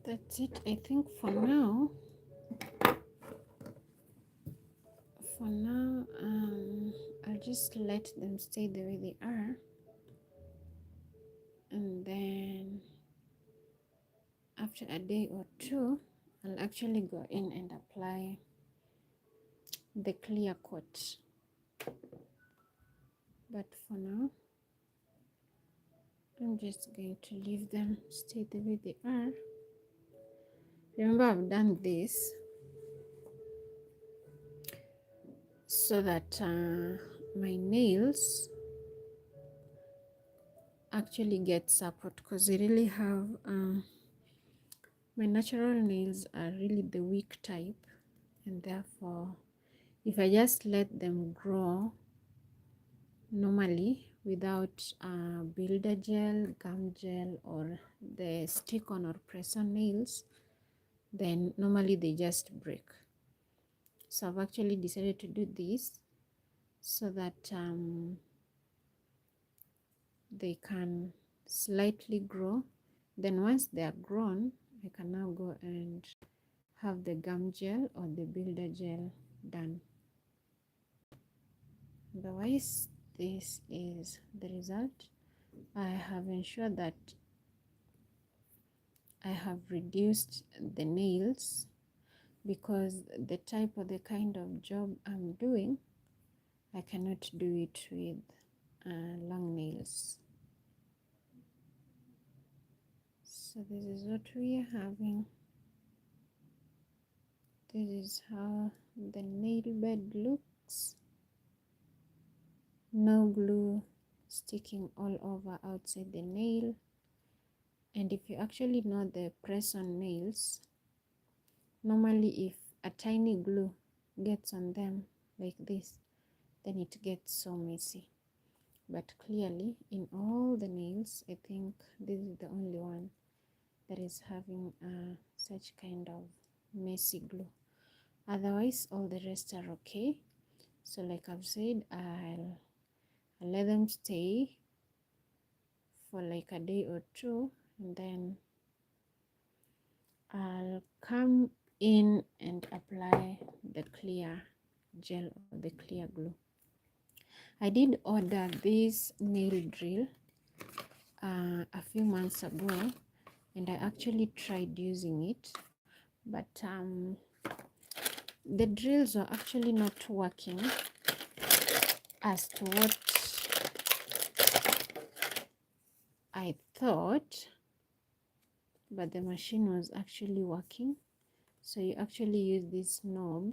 that's it. I think for now, I'll just let them stay the way they are, and then after a day or two, I'll actually go in and apply the clear coat. But for now, I'm just going to leave them stay the way they are. Remember, I've done this so that my nails actually get support, because I really have my natural nails are really the weak type, and therefore if I just let them grow normally without builder gel, gum gel, or the stick on or press on nails, then normally they just break. So I've actually decided to do this so that they can slightly grow. Then once they are grown, I can now go and have the gum gel or the builder gel done. Otherwise, this is the result. I have ensured that I have reduced the nails, because the type or the kind of job I'm doing, I cannot do it with long nails. So this is what we are having. This is how the nail bed looks. No glue sticking all over outside the nail. And if you actually know the press on nails, normally if a tiny glue gets on them like this, then it gets so messy. But clearly in all the nails, I think this is the only one that is having such kind of messy glue. Otherwise all the rest are okay. So like I've said, I'll let them stay for like a day or two, and then I'll come in and apply the clear gel or the clear glue. I did order this nail drill a few months ago, and I actually tried using it, but the drills were actually not working as to what I thought, but the machine was actually working. So you actually use this knob,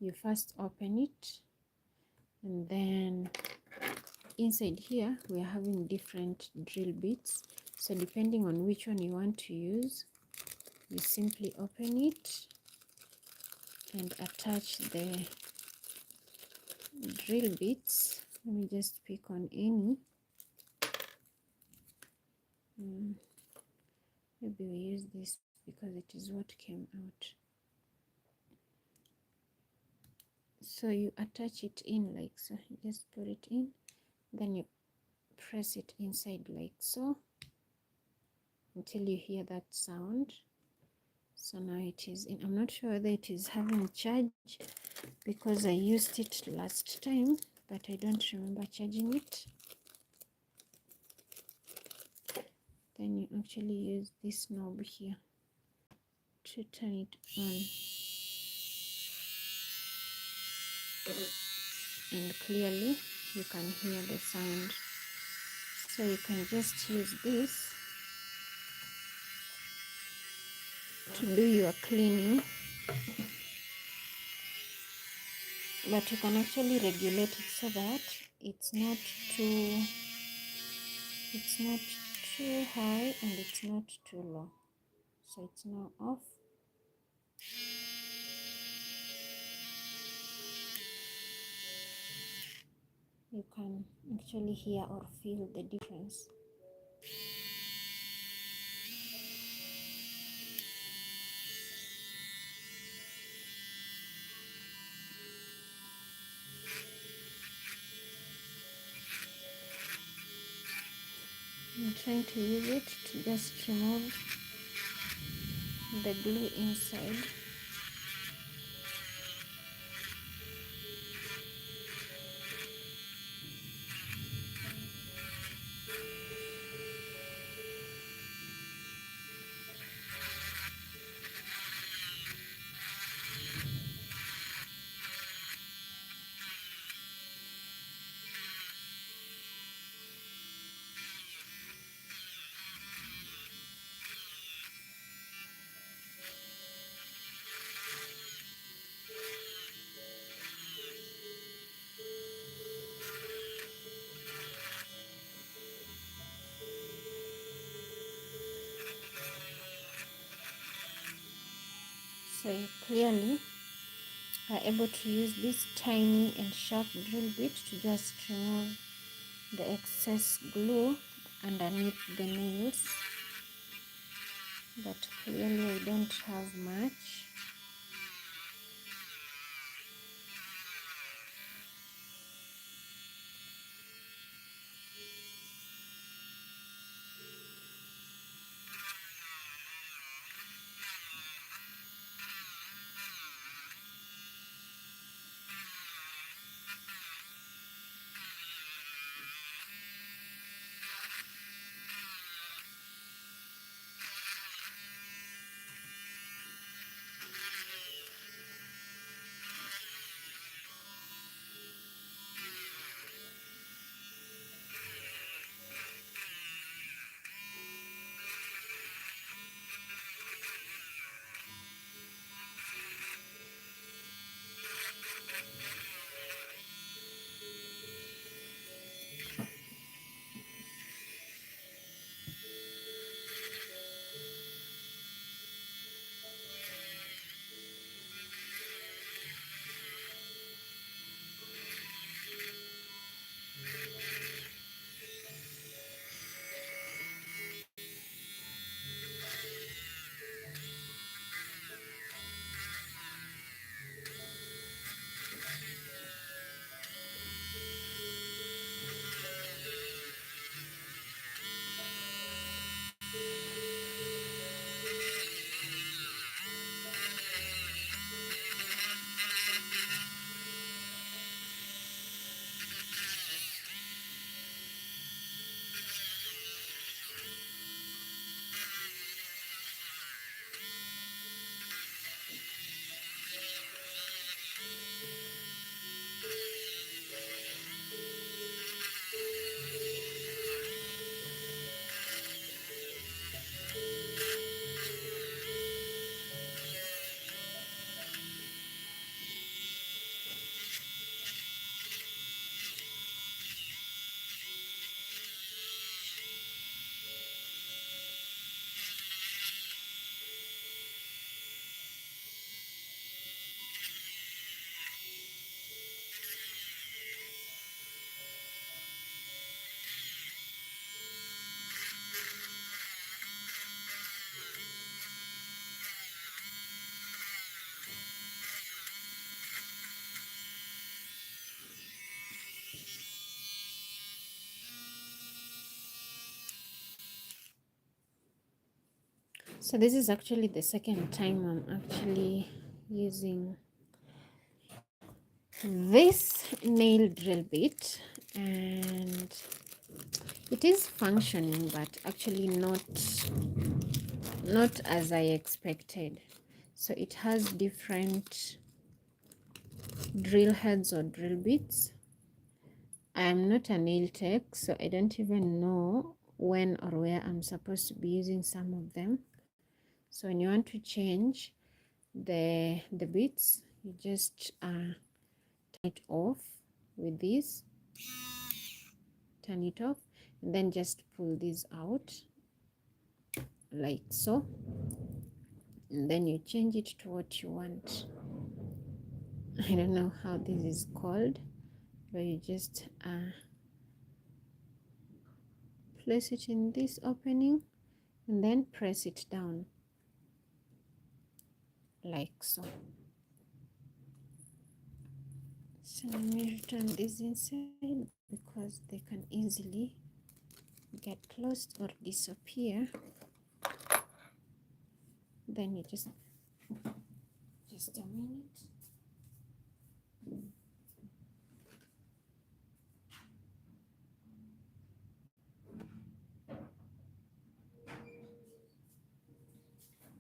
you first open it, and then inside here we are having different drill bits. So depending on which one you want to use, you simply open it and attach the drill bits. Let me just pick on any. Maybe we use this because it is what came out. So you attach it in like so. You just put it in, then you press it inside like so until you hear that sound. So now it is in. I'm not sure whether it is having charge because I used it last time, but I don't remember charging it. Then you actually use this knob here to turn it on, and clearly you can hear the sound. So you can just use this to do your cleaning, but you can actually regulate it so that it's not too high and it's not too low. So it's now off. You can actually hear or feel the difference. I'm trying to use it to just remove the glue inside. So you clearly are able to use this tiny and sharp drill bit to just remove the excess glue underneath the nails, but clearly I don't have much. So this is actually the second time I'm actually using this nail drill bit, and it is functioning, but actually not as I expected. So it has different drill heads or drill bits. I am not a nail tech, so I don't even know when or where I'm supposed to be using some of them. So when you want to change the bits, you just turn it off with this, turn it off, and then just pull this out like so, and then you change it to what you want. I don't know how this is called, but you just place it in this opening and then press it down like so. So let me return this inside because they can easily get closed or disappear Then you just a minute.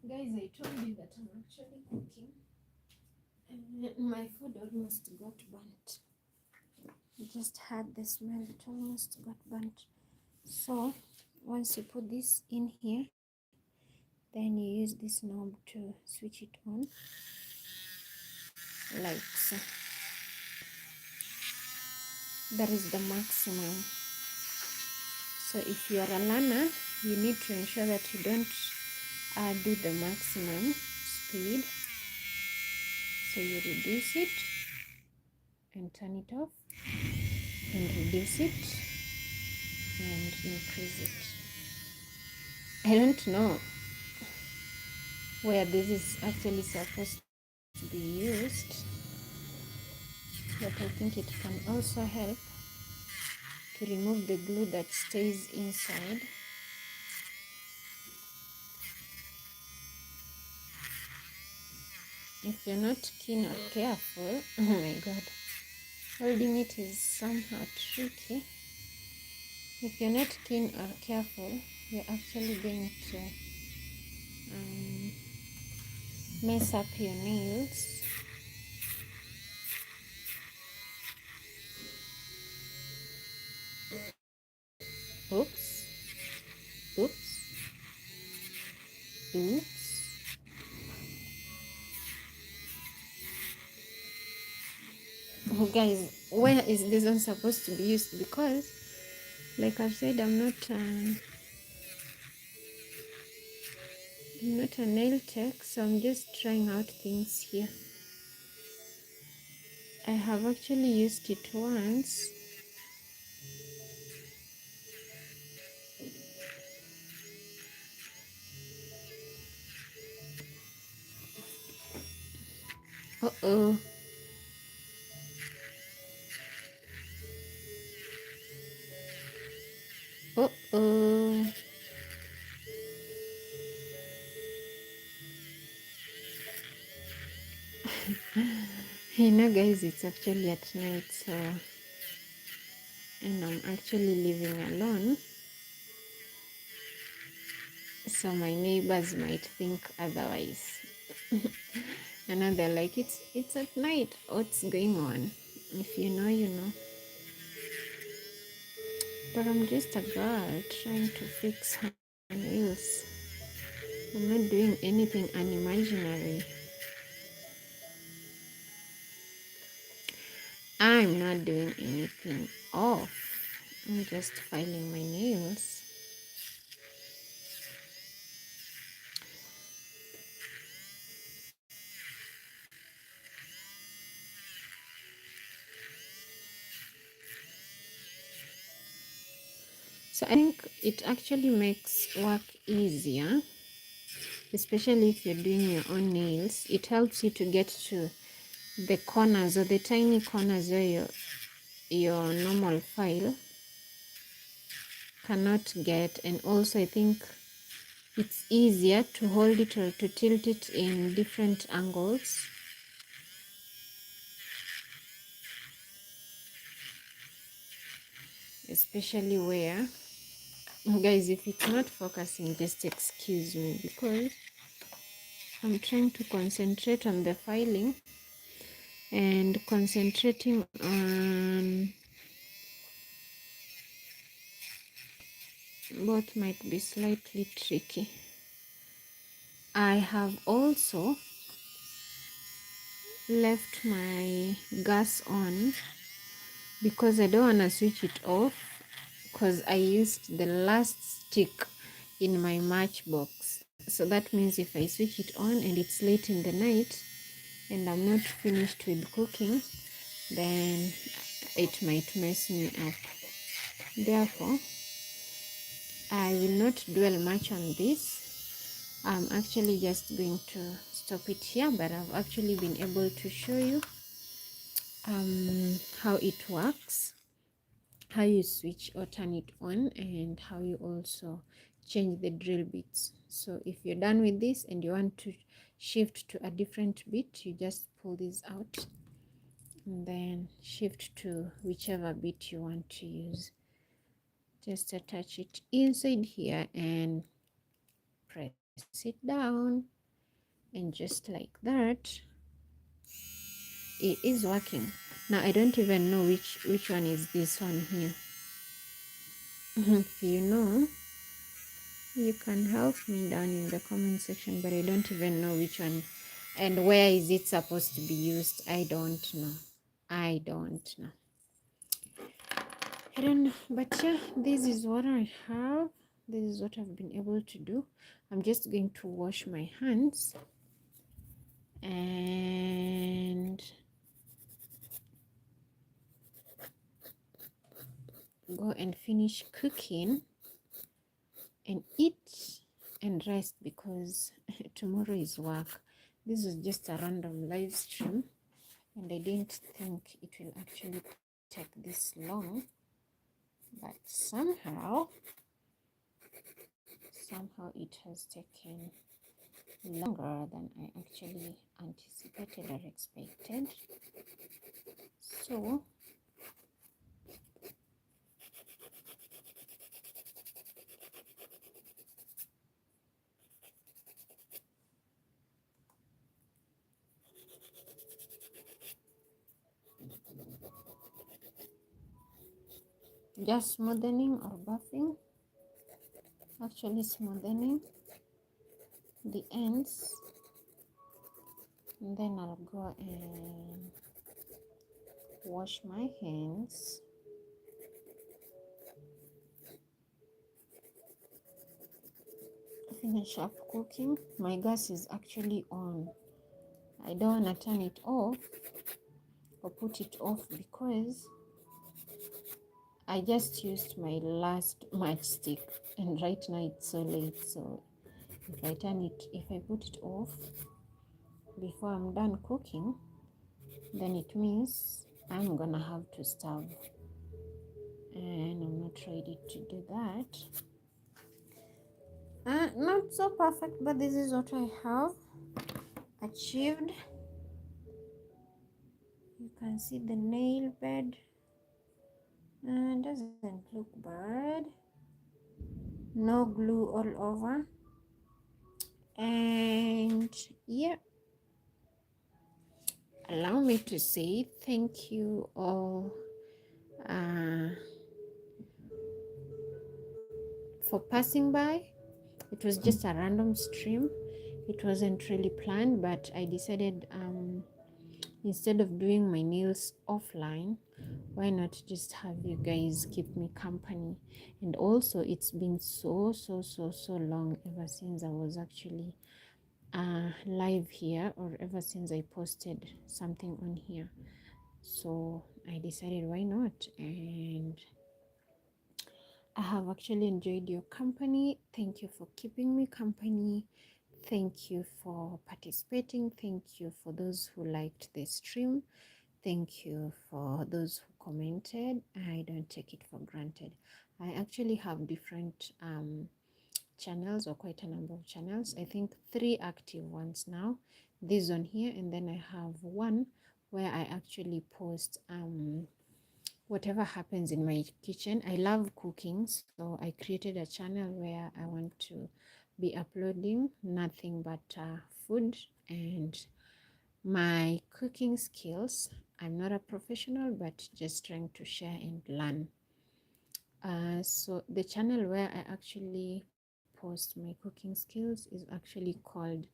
Guys, I told you that I'm actually cooking and my food almost got burnt. I just had the smell, it almost got burnt. So once you put this in here, then you use this knob to switch it on, like so. That is the maximum. So if you are a learner, you need to ensure that you don't do the maximum speed. So you reduce it and turn it off, and reduce it and increase it. I don't know where this is actually supposed to be used, but I think it can also help to remove the glue that stays inside. If you're not keen or careful, oh my god, holding it is somehow tricky. If you're not keen or careful, you're actually going to mess up your nails. Oops. Oops. Oops. Oh, guys, where is this one supposed to be used? Because, like I've said, I'm not a nail tech, so I'm just trying out things here. I have actually used it once. Uh-oh. Uh-oh. You know, guys, it's actually at night, so, and I'm actually living alone, so my neighbors might think otherwise. And now they're like, it's at night, what's going on? If you know, you know. But I'm just a girl trying to fix her nails. I'm not doing anything unimaginary. I'm not doing anything off. I'm just filing my nails. So I think it actually makes work easier, especially if you're doing your own nails. It helps you to get to the corners or the tiny corners where your normal file cannot get. And also I think it's easier to hold it or to tilt it in different angles. Especially where, guys, if it's not focusing, just excuse me, because I'm trying to concentrate on the filing, and concentrating on both might be slightly tricky. I have also left my gas on because I don't want to switch it off, because I used the last stick in my matchbox. So that means if I switch it on and it's late in the night and I'm not finished with cooking, then it might mess me up. Therefore, I will not dwell much on this. I'm actually just going to stop it here, but I've actually been able to show you how it works, how you switch or turn it on, and how you also change the drill bits. So if you're done with this and you want to shift to a different bit, you just pull this out and then shift to whichever bit you want to use. Just attach it inside here and press it down, and just like that it is working. Now I don't even know which one is this one here. If you know, you can help me down in the comment section, but I don't even know which one and where is it supposed to be used. I don't know. I don't know. I don't know. But yeah, this is what I have. This is what I've been able to do. I'm just going to wash my hands and go and finish cooking and eat and rest, because tomorrow is work. This is just a random live stream and I didn't think it will actually take this long, but somehow it has taken longer than I actually anticipated or expected. So just smoothing or buffing, actually smoothing the ends, and then I'll go and wash my hands. Finish up cooking. My gas is actually on. I don't want to turn it off or put it off because I just used my last matchstick and right now it's so late. So if I put it off before I'm done cooking, then it means I'm gonna have to starve, and I'm not ready to do that. Not so perfect, but this is what I have achieved. You can see the nail bed doesn't look bad. No glue all over, and yeah, allow me to say thank you all for passing by. It was just a random stream. It wasn't really planned, but I decided instead of doing my nails offline, why not just have you guys keep me company? And also it's been so long ever since I was actually live here, or ever since I posted something on here. So I decided why not, and I have actually enjoyed your company. Thank you for keeping me company. Thank you for participating. Thank you for those who liked the stream. Thank you for those who commented. I don't take it for granted. I actually have different channels, or quite a number of channels. I think 3 active ones now. This one here, and then I have one where I actually post whatever happens in my kitchen. I love cooking, so I created a channel where I want to be uploading nothing but food and my cooking skills. I'm not a professional, but just trying to share and learn. So the channel where I actually post my cooking skills is actually called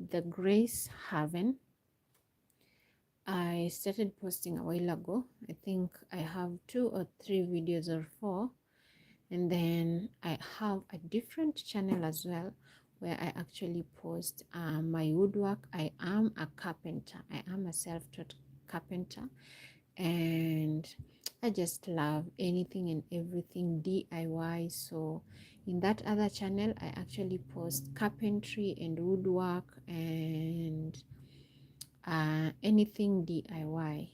The Grace Haven. I started posting a while ago. I think I have 2 or 3 videos or 4, and then I have a different channel as well where I actually post my woodwork. I am a carpenter. I am a self-taught carpenter, and I just love anything and everything DIY. So in that other channel I actually post carpentry and woodwork and anything DIY.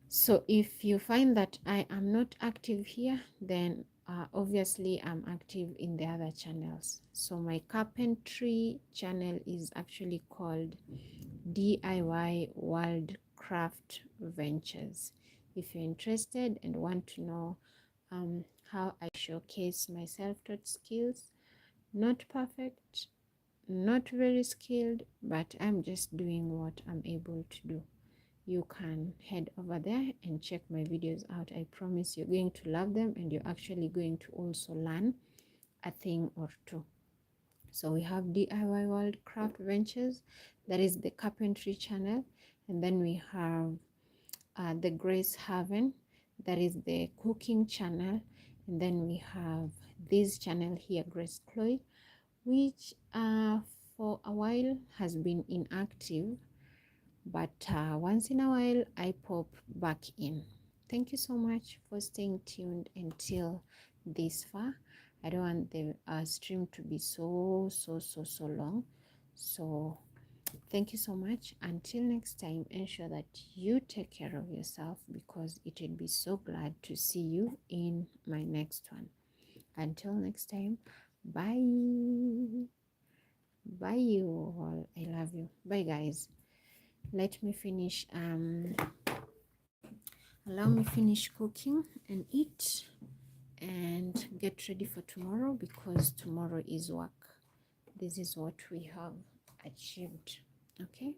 So if you find that I am not active here, then obviously I'm active in the other channels. So my carpentry channel is actually called DIY World Craft Ventures. If you're interested and want to know how I showcase my self-taught skills, not perfect, not very skilled, but I'm just doing what I'm able to do, you can head over there and check my videos out. I promise you're going to love them, and you're actually going to also learn a thing or two. So we have DIY World Craft Ventures, that is the carpentry channel, and then we have the Grace Haven, that is the cooking channel, and then we have this channel here, Grace Chloe, which for a while has been inactive, but once in a while I pop back in. Thank you so much for staying tuned until this far. I don't want the stream to be so long, so thank you so much. Until next time, ensure that you take care of yourself, because it will be so glad to see you in my next one. Until next time, bye you all. I love you. Bye guys. Let me finish allow me finish cooking and eat and get ready for tomorrow, because tomorrow is work. This is what we have achieved. Okay.